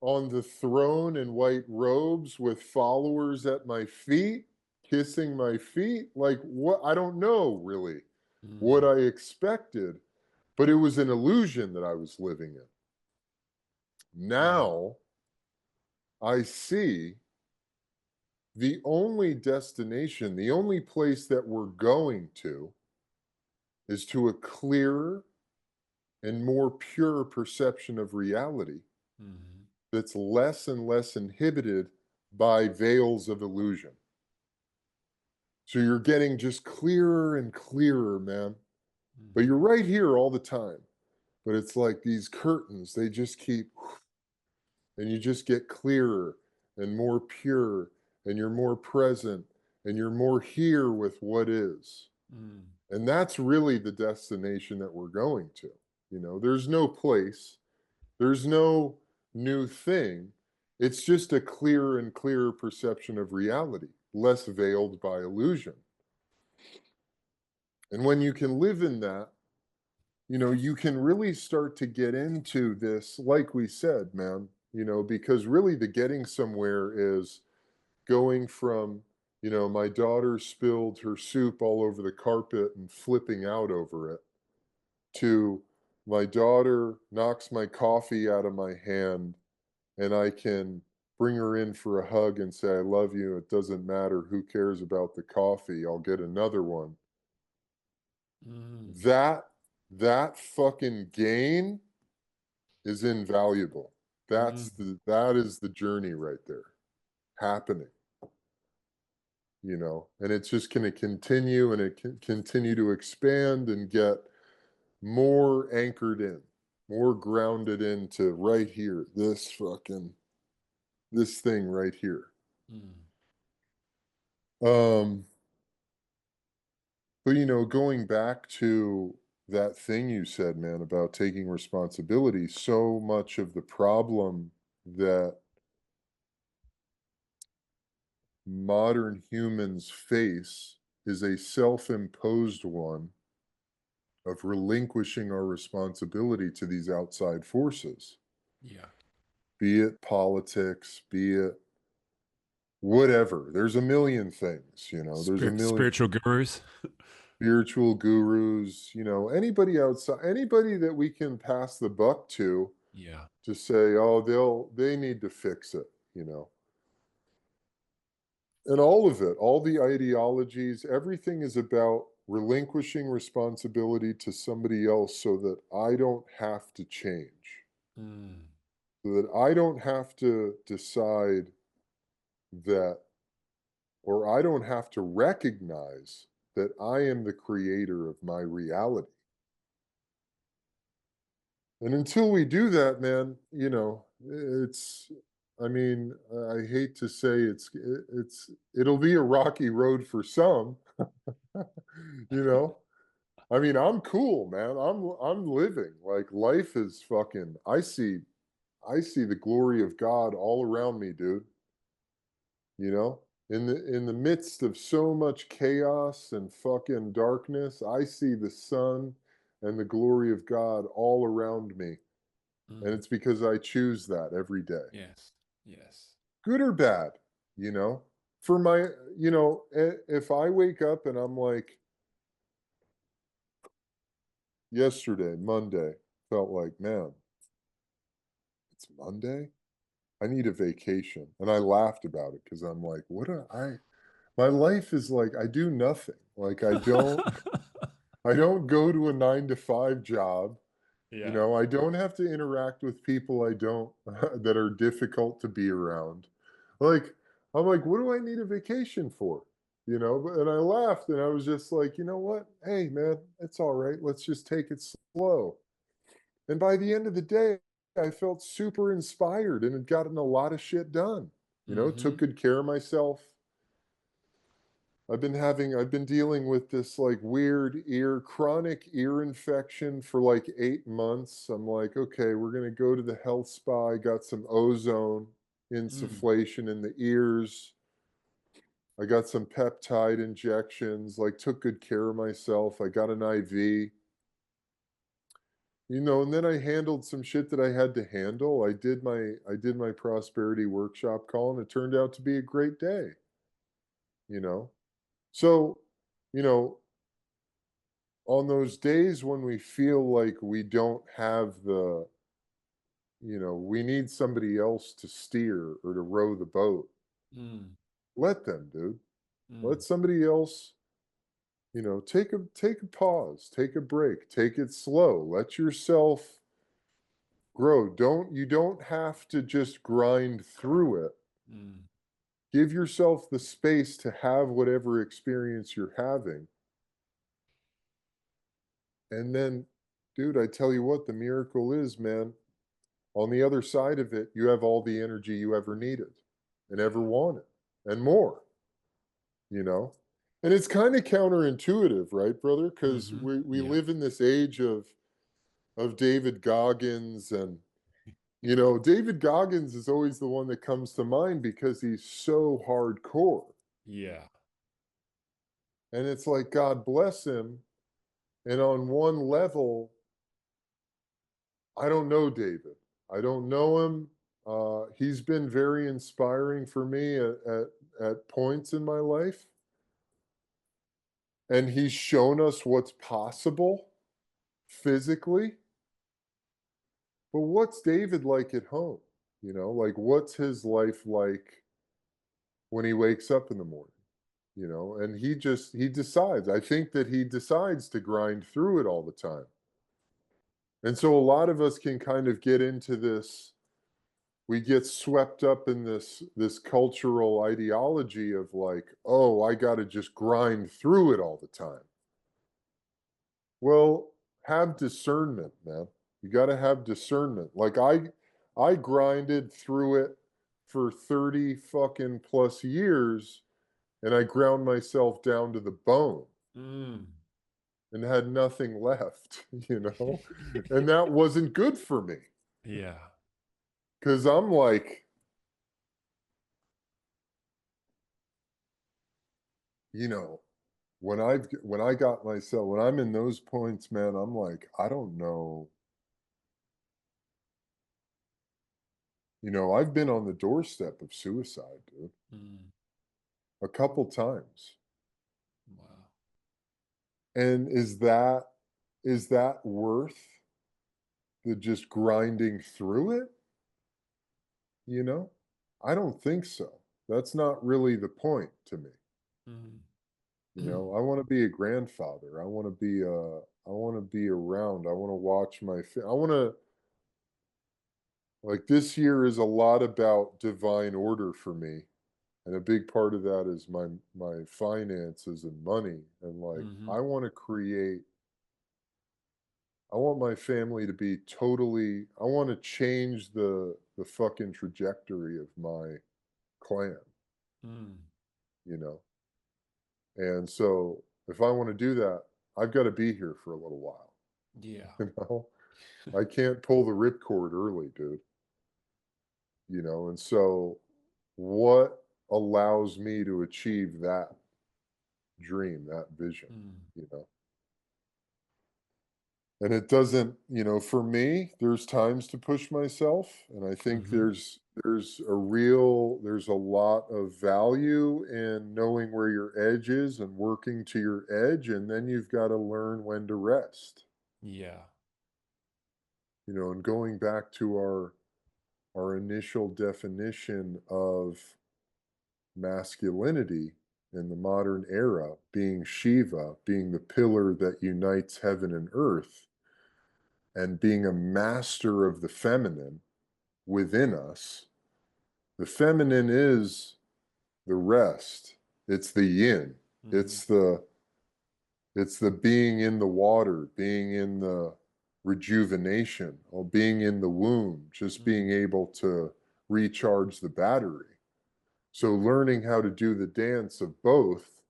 on the throne in white robes with followers at my feet, kissing my feet? Like, what? I don't know really what Mm. I expected, but it was an illusion that I was living in. Mm. Now I see the only destination, the only place that we're going to is to a clearer and more pure perception of reality Mm. that's less and less inhibited by veils of illusion. So you're getting just clearer and clearer, man. But Mm. you're right here all the time. But it's like these curtains, they just keep, and you just get clearer and more pure, and you're more present, and you're more here with what is. Mm. And that's really the destination that we're going to. There's no place, there's no new thing. It's just a clearer and clearer perception of reality, less veiled by illusion. And when you can live in that, you can really start to get into this, like we said, man, because really the getting somewhere is going from, my daughter spilled her soup all over the carpet and flipping out over it, to my daughter knocks my coffee out of my hand and I can bring her in for a hug and say, I love you. It doesn't matter who cares about the coffee. I'll get another one. Mm. That that fucking gain is invaluable. Mm. That is the journey right there happening, and it's just going to continue and it can continue to expand and get more anchored in, more grounded into right here, this thing right here. Mm. Um, but going back to that thing you said, man, about taking responsibility, so much of the problem that modern humans face is a self-imposed one of relinquishing our responsibility to these outside forces, Yeah. be it politics, be it whatever. There's a million things, there's a million Spiritual gurus. spiritual gurus, anybody outside, anybody that we can pass the buck Yeah. to say, oh, they need to fix it, and all of it, all the ideologies, everything is about relinquishing responsibility to somebody else so that I don't have to change, Mm. so that I don't have to decide that, or I don't have to recognize that I am the creator of my reality. And until we do that, man, it's, I mean, I hate to say it'll be a rocky road for some, you know. I mean, I'm cool, man. I'm living. Like life is fucking I see the glory of God all around me, dude, you know? In the midst of so much chaos and fucking darkness, I see the sun and the glory of God all around me, and Mm. it's because I choose that every day. Yes. Yes. Good or bad, you know? For my if I wake up and I'm like, yesterday, Monday, felt like, "Man, it's Monday? I need a vacation." And I laughed about it because 'cause I'm like, "What are I my life is like, I do nothing." Like, I don't go to a 9 to 5 job, Yeah. I don't have to interact with people I don't that are difficult to be around. Like, I'm like, "What do I need a vacation for?" And I laughed, and I was just like, "You know what? Hey, man, it's alright. Let's just take it slow." And by the end of the day, I felt super inspired and had gotten a lot of shit done. Took Mm-hmm. good care of myself. I've been dealing with this like weird chronic ear infection for like 8 months. I'm like, okay, we're gonna go to the health spa. I got some ozone Mm. insufflation in the ears. I got some peptide injections, like took good care of myself. I got an IV. And then I handled some shit that I had to handle. I did my prosperity workshop call, and it turned out to be a great day, you know. So, you know, on those days when we feel like we don't have we need somebody else to steer or to row the boat, Mm. let them, dude. Let Mm. somebody else, take a pause, take a break, take it slow. Let yourself grow. You don't have to just grind through it. Mm. Give yourself the space to have whatever experience you're having. And then, dude, I tell you what, the miracle is, man, on the other side of it, you have all the energy you ever needed and ever Yeah. wanted and more, you know? And it's kind of counterintuitive, right, brother? Because Mm-hmm. we Yeah. live in this age of David Goggins, and David Goggins is always the one that comes to mind because he's so hardcore. Yeah. And it's like, God bless him. And on one level, I don't know David. I don't know him. He's been very inspiring for me at points in my life. And he's shown us what's possible physically. But what's David like at home? Like what's his life like when he wakes up in the morning? And he decides. I think that he decides to grind through it all the time. And so a lot of us can kind of get into this, we get swept up in this cultural ideology of like, oh, I got to just grind through it all the time. Well, have discernment, man. You got to have discernment. Like I grinded through it for 30 fucking plus years, and I ground myself down to the bone Mm. and had nothing left, you know? And that wasn't good for me Yeah. cuz I'm like, you know, when I'm in those points, man, I'm like, I don't know. I've been on the doorstep of suicide, dude, Mm. a couple times. Wow. And is that worth the just grinding through it? You know? I don't think so. That's not really the point to me. Mm. I want to be a grandfather. I want to be around. I want to watch I want to like this year is a lot about divine order for me. And a big part of that is my finances and money. And like Mm-hmm. I want my family to be totally I want to change the fucking trajectory of my clan, Mm. you know. And so if I want to do that, I've got to be here for a little while, Yeah. you know. I can't pull the ripcord early, dude. And so what? allows me to achieve that dream, that vision, Mm. you know. And it doesn't, for me, there's times to push myself, and I think Hmm. there's a lot of value in knowing where your edge is and working to your edge, and then you've got to learn when to rest. Yeah. And going back to our initial definition of masculinity in the modern era being Shiva, being the pillar that unites heaven and earth, and being a master of the feminine within us. The feminine is the rest. It's the yin. Hmm. It's the it's the being in the water, being in the rejuvenation, or being in the womb, just being Mm. able to recharge the battery. So learning how to do the dance of both,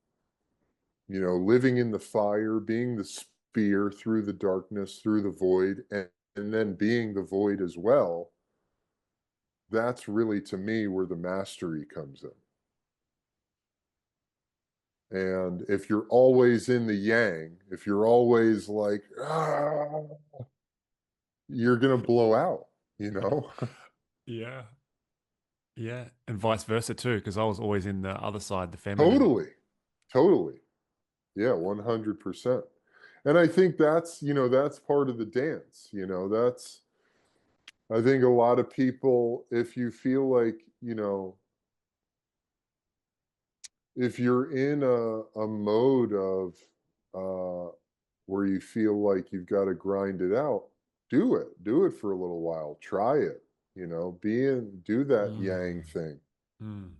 living in the fire, being the spear through the darkness, through the void, and then being the void as well, that's really to me where the mastery comes in. And if you're always in the yang, if you're always like, you're going to blow out, you know? Yeah. Yeah. And vice versa too, because I was always in the other side, the feminine. Totally. Totally. Yeah, 100%. And I think that's part of the dance, I think a lot of people, if you feel like, if you're in a mode of uh, where you feel like you've got to grind it out, do it. Do it for a little while. Try it. Do that yang Mm. thing. Mm.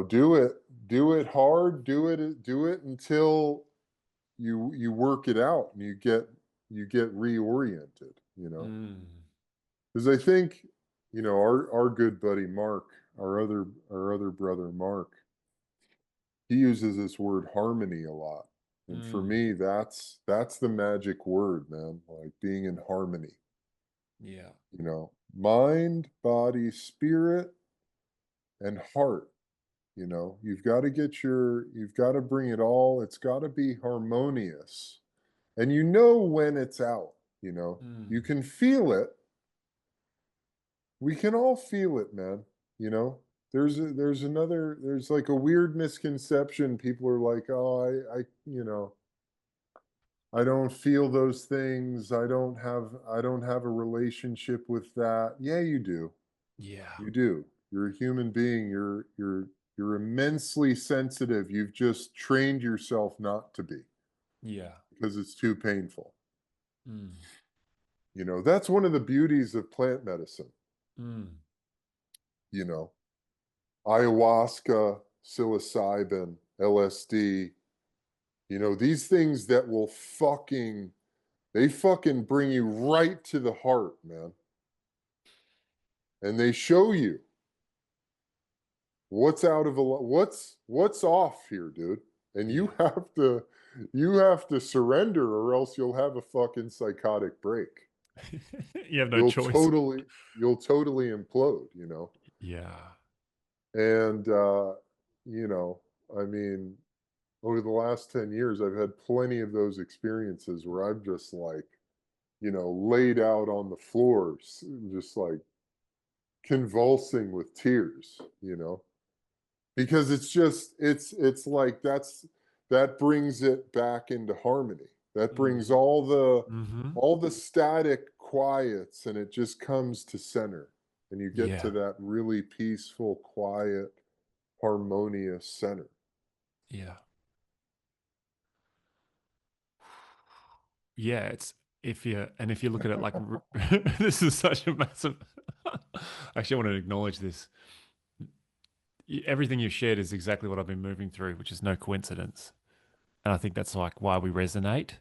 Do it hard. Do it until you work it out and you get reoriented. Mm. Because I think our good buddy Mark, our other brother Mark, he uses this word harmony a lot. And for Mm. me, that's the magic word, man. Like being in harmony, Yeah. mind, body, spirit, and heart. You've got to bring it all. It's got to be harmonious. And when it's out, you Mm. can feel it. We can all feel it, man. You know, there's like a weird misconception. People are like, oh, I don't feel those things. I don't have a relationship with that. Yeah, you do. Yeah. You do. You're a human being. You're immensely sensitive. You've just trained yourself not to be Yeah. because it's too painful. Mm. That's one of the beauties of plant medicine. Mm. You know, ayahuasca, psilocybin, LSD, these things that will they fucking bring you right to the heart, man. And they show you what's off here, dude. And you Yeah. have to you have to surrender or else you'll have a fucking psychotic break. You have no You'll choice. totally you'll totally implode. Yeah. And you know, I mean, over the last 10 years I've had plenty of those experiences where I'm just like, laid out on the floor, just like convulsing with tears. Because it's like that brings it back into harmony. That brings Mm. Hmm. all the static quiets and it just comes to center. And you get to Yeah. that really peaceful, quiet, harmonious center. Yeah. Yeah. If you look at it like this is such a massive. Actually, I want to acknowledge this. Everything you've shared is exactly what I've been moving through, which is no coincidence. And I think that's like why we resonate,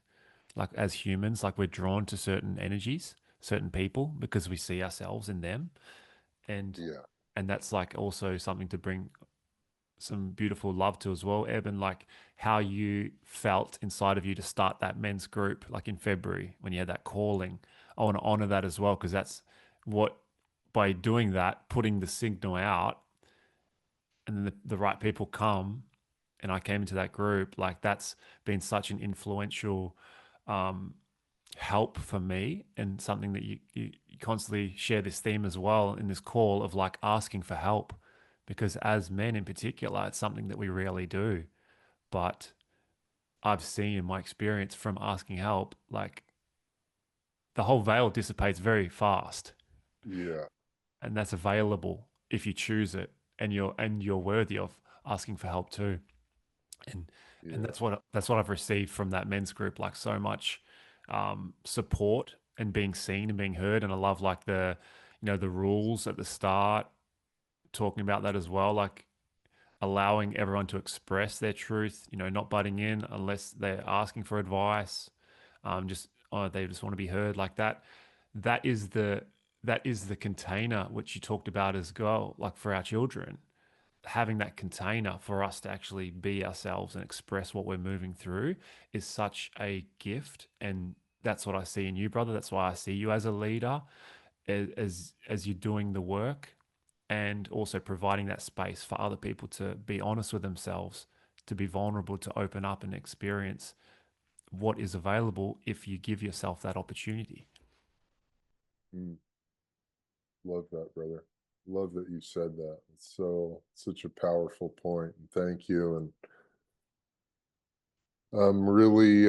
like as humans, like we're drawn to certain energies, certain people, because we see ourselves in them. And Yeah. and that's like also something to bring some beautiful love to as well, Eben, like how you felt inside of you to start that men's group, like in February when you had that calling. I want to honor that as well, because that's what, by doing that, putting the signal out, and then the right people come, and I came into that group, like that's been such an influential um, help for me, and something that you constantly share this theme as well in this call of like asking for help, because as men in particular, it's something that we rarely do. But I've seen in my experience from asking help, like the whole veil dissipates very fast, Yeah. and that's available if you choose it, and you're worthy of asking for help too. and and Yeah. that's what I've received from that men's group, like so much support and being seen and being heard. And I love like the rules at the start, talking about that as well, like allowing everyone to express their truth, not butting in unless they're asking for advice, just they just want to be heard like that. That is the container which you talked about as well, like for our children, having that container for us to actually be ourselves and express what we're moving through is such a gift. And that's what I see in you, brother. That's why I see you as a leader, as you're doing the work, and also providing that space for other people to be honest with themselves, to be vulnerable, to open up and experience what is available if you give yourself that opportunity. Mm. Love that, brother. Love that you said that. It's so such a powerful point. And thank you. And I'm really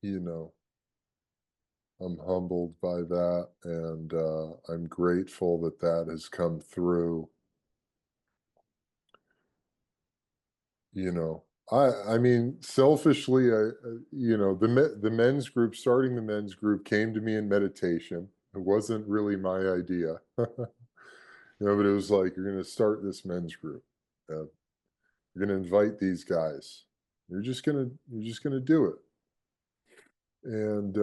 you know, I'm humbled by that, and I'm grateful that that has come through. You know, I mean, selfishly, the men's group, starting the men's group, came to me in meditation. It wasn't really my idea, but it was like, you're going to start this men's group. You're going to invite these guys. You're just gonna do it. And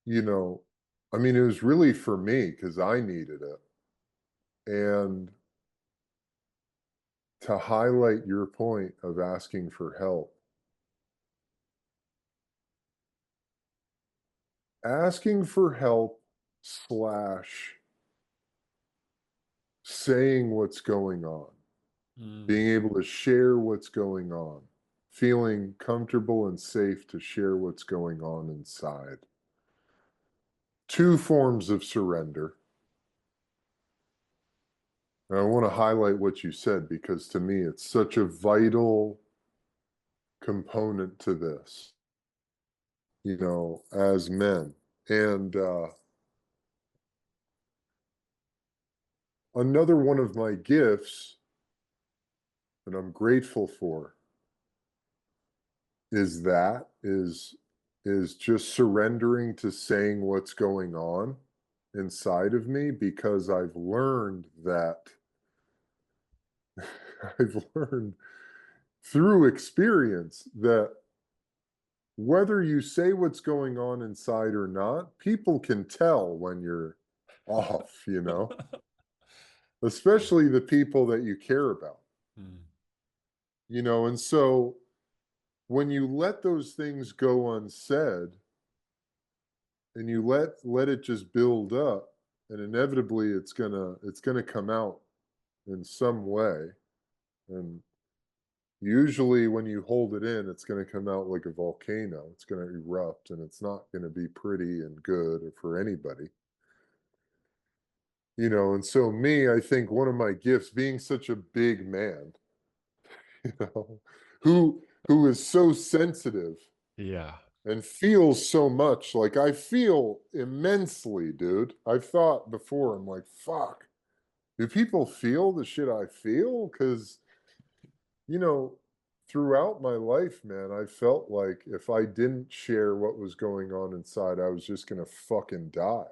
you know, I mean, it was really for me because I needed it. And to highlight your point of asking for help, asking for help slash saying what's going on, being Mm. able to share what's going on, feeling comfortable and safe to share what's going on inside. Two forms of surrender. And I want to highlight what you said because to me, it's such a vital component to this, as men. And another one of my gifts that I'm grateful for is just surrendering to saying what's going on inside of me because I've learned that I've learned through experience that whether you say what's going on inside or not, people can tell when you're off, especially the people that you care about, Mm. and so when you let those things go unsaid and you let it just build up, and inevitably it's gonna come out in some way. And usually when you hold it in, it's gonna come out like a volcano. It's gonna erupt, and it's not gonna be pretty and good or for anybody. And so me, I think one of my gifts, being such a big man, you know, who is so sensitive Yeah. and feels so much. Like, I feel immensely, dude. I've thought before, I'm like, fuck, do people feel the shit I feel? Because, you know, throughout my life, man, I felt like if I didn't share what was going on inside, I was just gonna fucking die,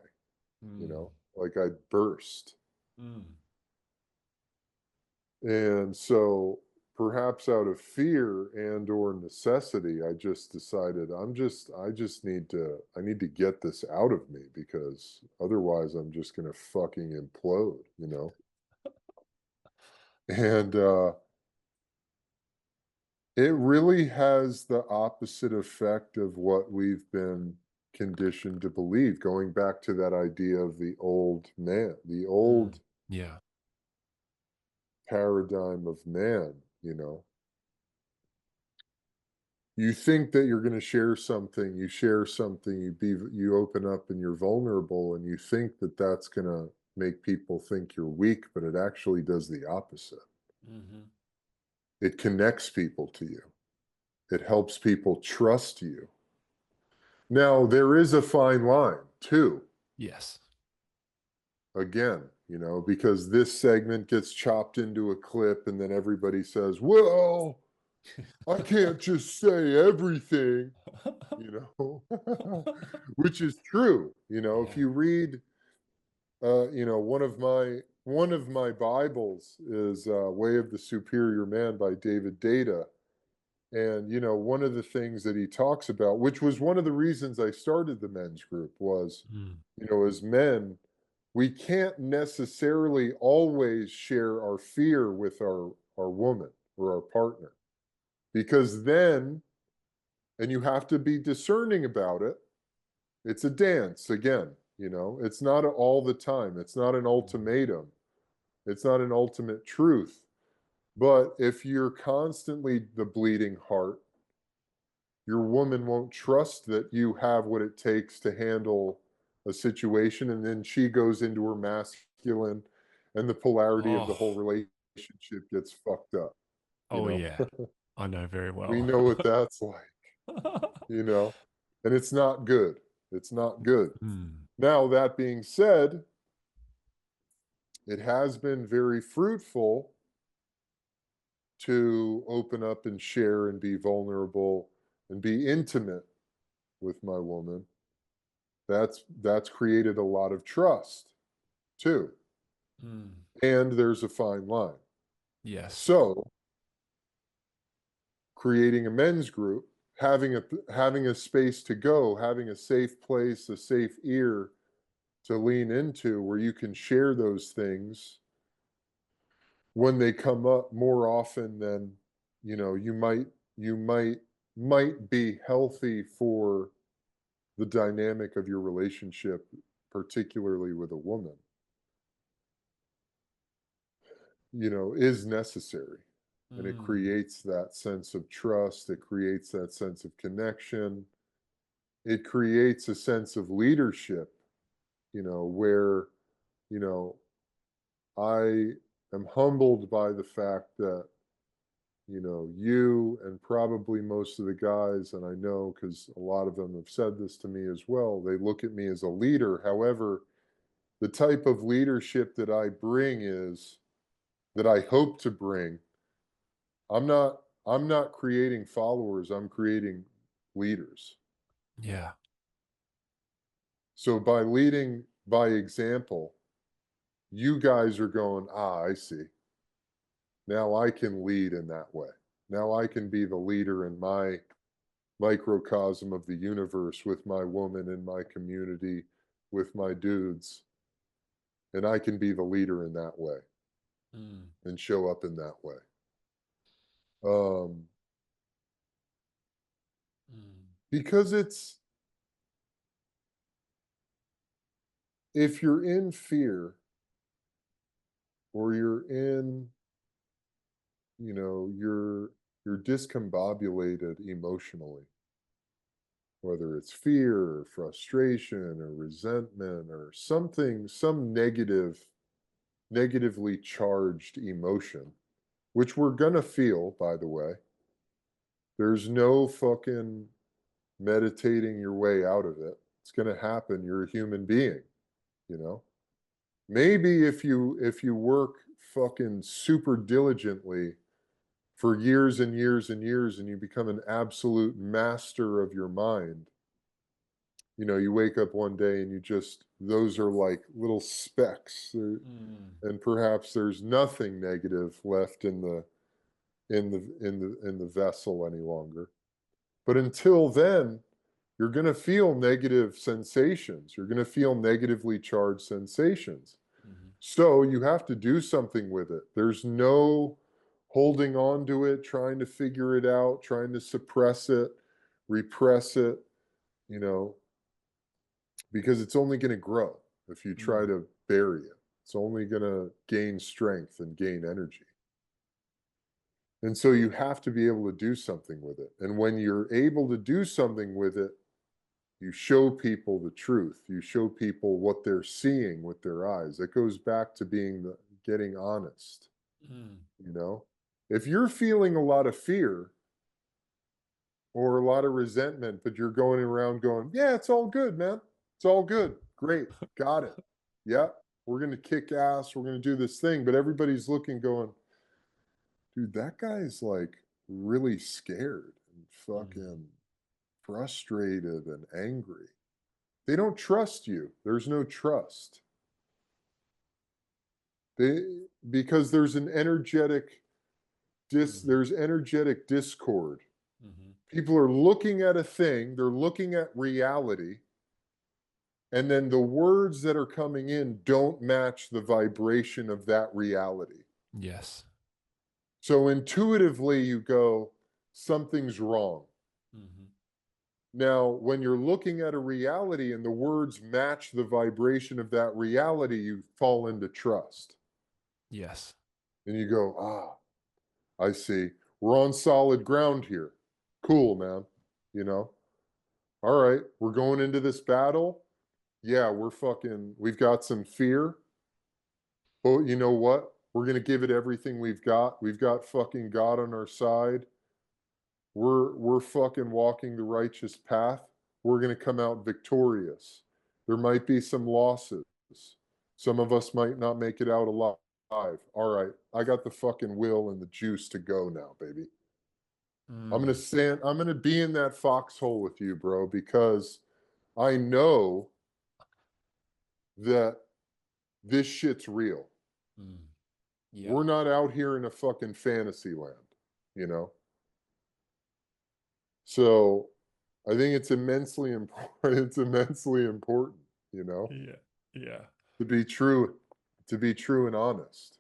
Mm. like I'd burst. Mm. And so perhaps out of fear and or necessity, I just decided I need to get this out of me because otherwise I'm just going to fucking implode. And it really has the opposite effect of what we've been. conditioned to believe, going back to that idea of the old man, the old Mm. Yeah. paradigm of man, you know. You think that you're going to share something, you share something, you open up and you're vulnerable and you think that that's going to make people think you're weak, but it actually does the opposite. Hmm. It connects people to you. It helps people trust you. Now, there is a fine line too. Yes. Again, because this segment gets chopped into a clip and then everybody says, well, I can't just say everything, which is true. If Yeah. you read, one of my Bibles is Way of the Superior Man by David Data. And, one of the things that he talks about, which was one of the reasons I started the men's group was, Mm. as men, we can't necessarily always share our fear with our woman or our partner because then, and you have to be discerning about it. It's a dance again, it's not all the time. It's not an Mm. ultimatum. It's not an ultimate truth. But if you're constantly the bleeding heart, your woman won't trust that you have what it takes to handle a situation. And then she goes into her masculine and the polarity of the whole Oh. relationship gets fucked up. You Oh know, yeah. I know very we well. know what that's like, you know, and it's not good. It's not good. Mm. Now, that being said, it has been very fruitful to open up and share and be vulnerable and be intimate with my woman. That's created a lot of trust too. Mm. And there's a fine line. Yes. So, creating a men's group, having a space to go, having a safe place, a safe ear to lean into where you can share those things when they come up more often than you might be healthy for the dynamic of your relationship, particularly with a woman, is necessary. And it Mm. creates that sense of trust. It creates that sense of connection. It creates a sense of leadership, where, you know, I am humbled by the fact that, you and probably most of the guys, and I know because a lot of them have said this to me as well, they look at me as a leader. However, the type of leadership that I bring is that I hope to bring. I'm not creating followers, I'm creating leaders. Yeah. So by leading by example, you guys are going, I see. Now I can lead in that way. Now I can be the leader in my microcosm of the universe with my woman in my community, with my dudes, and I can be the leader in that way Mm. and show up in that way. Um, Mm. because if you're in fear or you're discombobulated emotionally, whether it's fear or frustration or resentment or something, some negatively charged emotion, which we're gonna feel, by the way. There's no fucking meditating your way out of it. It's gonna happen. You're a human being, you know? Maybe if you work fucking super diligently for years and years and years and you become an absolute master of your mind, you wake up one day and those are like little specks, Mm. and perhaps there's nothing negative left in the vessel any longer. But until then, you're going to feel negative sensations. You're going to feel negatively charged sensations. Mhm. So you have to do something with it. There's no holding on to it, trying to figure it out, trying to suppress it, repress it, you know. because it's only going to grow if you try Mm. to bury it. It's only going to gain strength and gain energy. And so you have to be able to do something with it. And when you're able to do something with it, you show people the truth. You show people what they're seeing with their eyes. It goes back to getting honest, Mm. you know? If you're feeling a lot of fear or a lot of resentment, but you're going around going, yeah, it's all good, man. It's all good. Great. Got it. Yeah. We're going to kick ass. We're going to do this thing. But everybody's looking, going, dude, that guy's like really scared and Mm. fucking frustrated and angry. They don't trust you. There's no trust. Because there's an energetic Mm. there's energetic discord. Mhm. People are looking at a thing, they're looking at reality, and then the words that are coming in don't match the vibration of that reality. Yes. So intuitively you go, something's wrong. Mhm. Now, when you're looking at a reality and the words match the vibration of that reality, you fall into trust. Yes. And you go, ah, I see. We're on solid ground here. Cool, man. You know, all right, we're going into this battle. Yeah, we've got some fear, but you know what? We're going to give it everything we've got. We've got fucking God on our side. We're fucking walking the righteous path. We're going to come out victorious. There might be some losses. Some of us might not make it out alive. All right, I got the fucking will and the juice to go now, baby. Mm. I'm gonna be in that foxhole with you, bro, because I know that this shit's real. Mm. Yeah. We're not out here in a fucking fantasy land, you know? So I think it's immensely important. It's immensely important, you know, Yeah. Yeah. to be true, to be true and honest.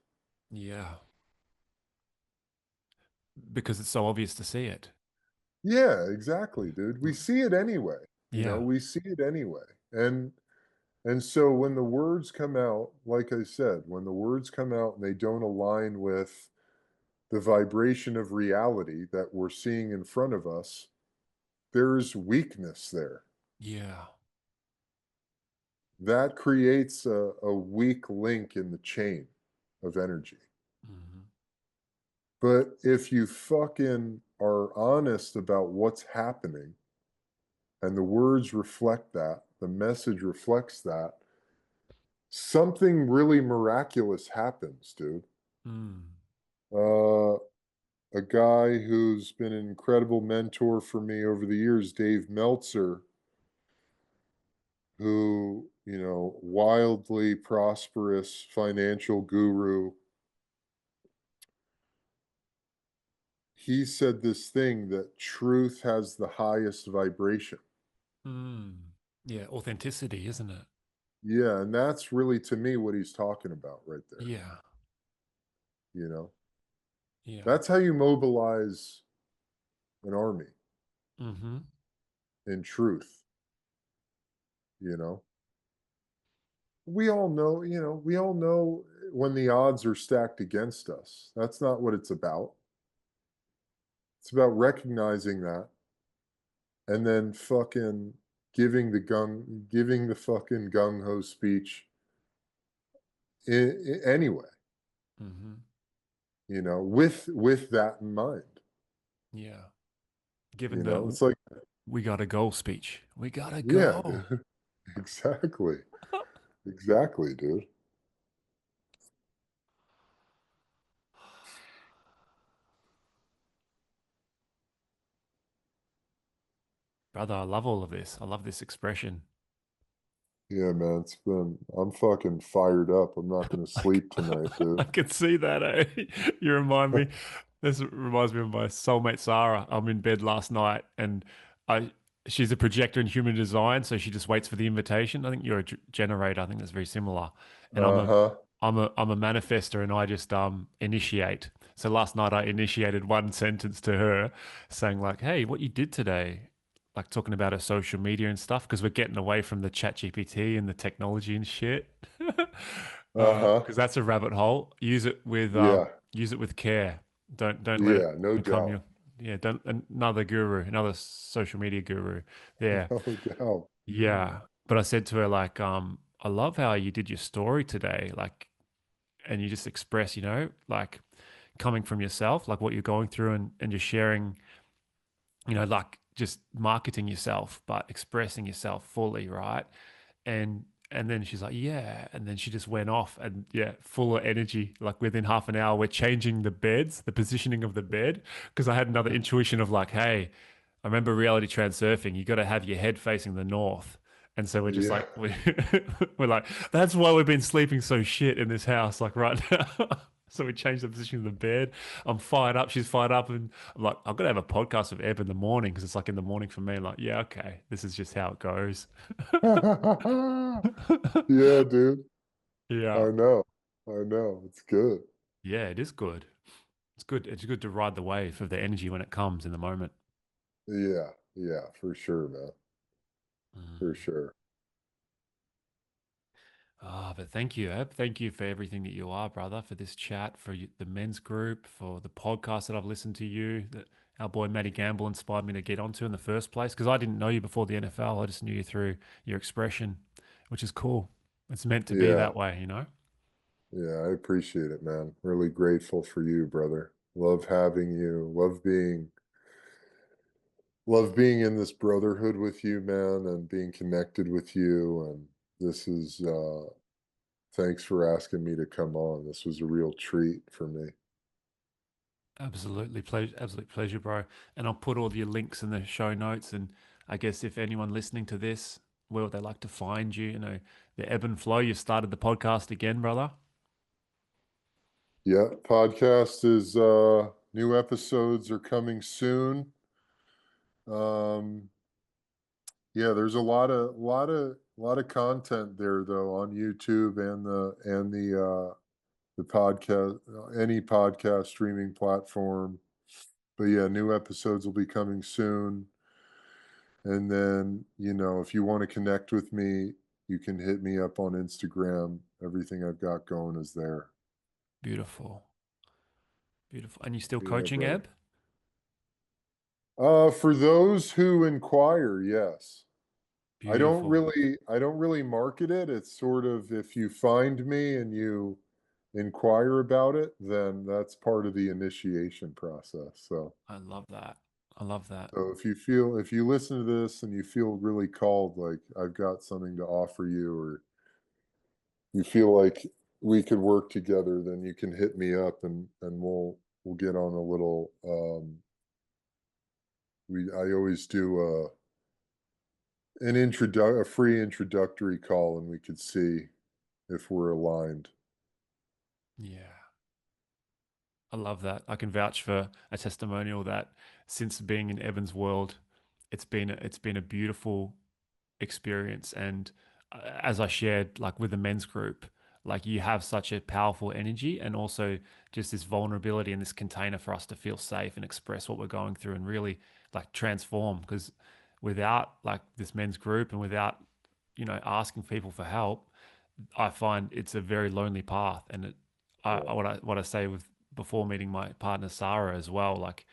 Yeah. Because it's so obvious to see it. Yeah, exactly, dude. We see it anyway. You know, Yeah. we see it anyway. And so when the words come out, like I said, when the words come out and they don't align with the vibration of reality that we're seeing in front of us, there's weakness there. Yeah. That creates a weak link in the chain of energy. Mhm. But if you fucking are honest about what's happening and the words reflect that, the message reflects that, something really miraculous happens, dude. Mm. Uh, a guy who's been an incredible mentor for me over the years, Dave Meltzer, who, you know, wildly prosperous financial guru. He said this thing that truth has the highest vibration. Mm. Yeah. Authenticity, isn't it? Yeah, and that's really to me what he's talking about right there. Yeah. You know, Yeah. that's how you mobilize an army Mhm. in truth, you know. We all know when the odds are stacked against us. That's not what it's about. It's about recognizing that and then fucking giving the fucking gung ho speech anyway. Mhm. With that in mind. Yeah. Given You the know, it's like, we got to go speech. We got to yeah, go. dude. Exactly, exactly, dude. Brother, I love all of this. I love this expression. Yeah, man. I'm fucking fired up. I'm not gonna I, c- sleep tonight, I dude. can see that, eh? You remind me. This reminds me of my soulmate Sarah. I'm in bed last night, and I she's a projector in human design, so she just waits for the invitation. I think you're a generator. I think that's very similar. And Uh-huh. I'm a manifester, and I just initiate. So last night I initiated one sentence to her, saying like, "Hey, what you did today? like talking about our social media and stuff because we're getting away from the chat GPT and the technology and shit. Uh-huh. Because that's a rabbit hole. Yeah. Use it with care. Don't let it Yeah, no become doubt. your yeah, don't another guru, another social media guru there. No doubt. Yeah. But I said to her, like, I love how you did your story today, like, and you just express, like coming from yourself, like what you're going through and you're sharing, like just marketing yourself, but expressing yourself fully, right? And then she's like, yeah. And then she just went off and yeah, full of energy. Like within half an hour, we're changing the beds, the positioning of the bed. Cause I had another intuition of like, hey, I remember reality transurfing, you got to have your head facing the north. And so we're just Yeah. like, we're like, that's why we've been sleeping so shit in this house, like right now. So we changed the position of the bed. I'm fired up. She's fired up. And I'm like, I've got to have a podcast with Eb in the morning because it's like in the morning for me. I'm like, yeah, okay. This is just how it goes. Yeah, dude. Yeah. I know. I know. It's good. Yeah, it is good. It's good. It's good to ride the wave of the energy when it comes in the moment. Yeah. Yeah, for sure, man. For Mm. sure. Ah, but thank you, Eb. Thank you for everything that you are, brother, for this chat, for the men's group, for the podcast that I've listened to you, that our boy Matty Gamble inspired me to get onto in the first place. Because I didn't know you before the NFL. I just knew you through your expression, which is cool. It's meant to be Yeah. that way, you know? Yeah, I appreciate it, man. Really grateful for you, brother. Love having you. Love being in this brotherhood with you, man, and being connected with you. And this is thanks for asking me to come on. This was a real treat for me. Absolutely, pleasure, absolute pleasure, bro. And I'll put all your links in the show notes. And I guess if anyone listening to this, where would they like to find you? The ebb and flow. You've started the podcast again, brother. Yeah, podcast is new episodes are coming soon. Um yeah, there's a lot of content there though on YouTube and the podcast any podcast streaming platform. But yeah, new episodes will be coming soon. And then, if you want to connect with me, you can hit me up on Instagram. Everything I've got going is there. Beautiful, beautiful. And you still Yeah, coaching, brother. Eb? For those who inquire, yes. Beautiful. I don't really market it. It's sort of if you find me and you inquire about it, then that's part of the initiation process. So I love that. I love that. so if you listen to this and you feel really called, like I've got something to offer you, or you feel like we could work together, then you can hit me up and we'll get on a little we I always do a free introductory call and we could see if we're aligned. Yeah. I love that. I can vouch for a testimonial that since being in Evan's world, it's been a beautiful experience. And as I shared, like with the men's group, like you have such a powerful energy and also just this vulnerability and this container for us to feel safe and express what we're going through and really like transform. Because without like this men's group and without, asking people for help, I find it's a very lonely path. And Yeah, what I say with before meeting my partner Sarah as well, like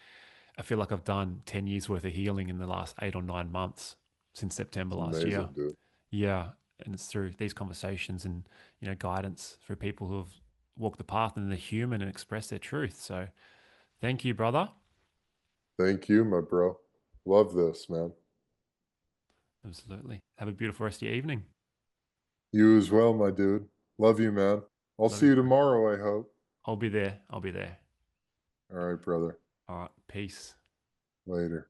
I feel like I've done 10 years worth of healing in the last 8 or 9 months since September it's last year. amazing, dude. Yeah. And it's through these conversations and, guidance through people who have walked the path and they're human and express their truth. So thank you, brother. Thank you, my bro. Love this, man. Absolutely. Have a beautiful rest of your evening. You as well, my dude. Love you, man. I'll Love see you, you bro. tomorrow, I hope. I'll be there. I'll be there. All right, brother. All right. Peace. Later.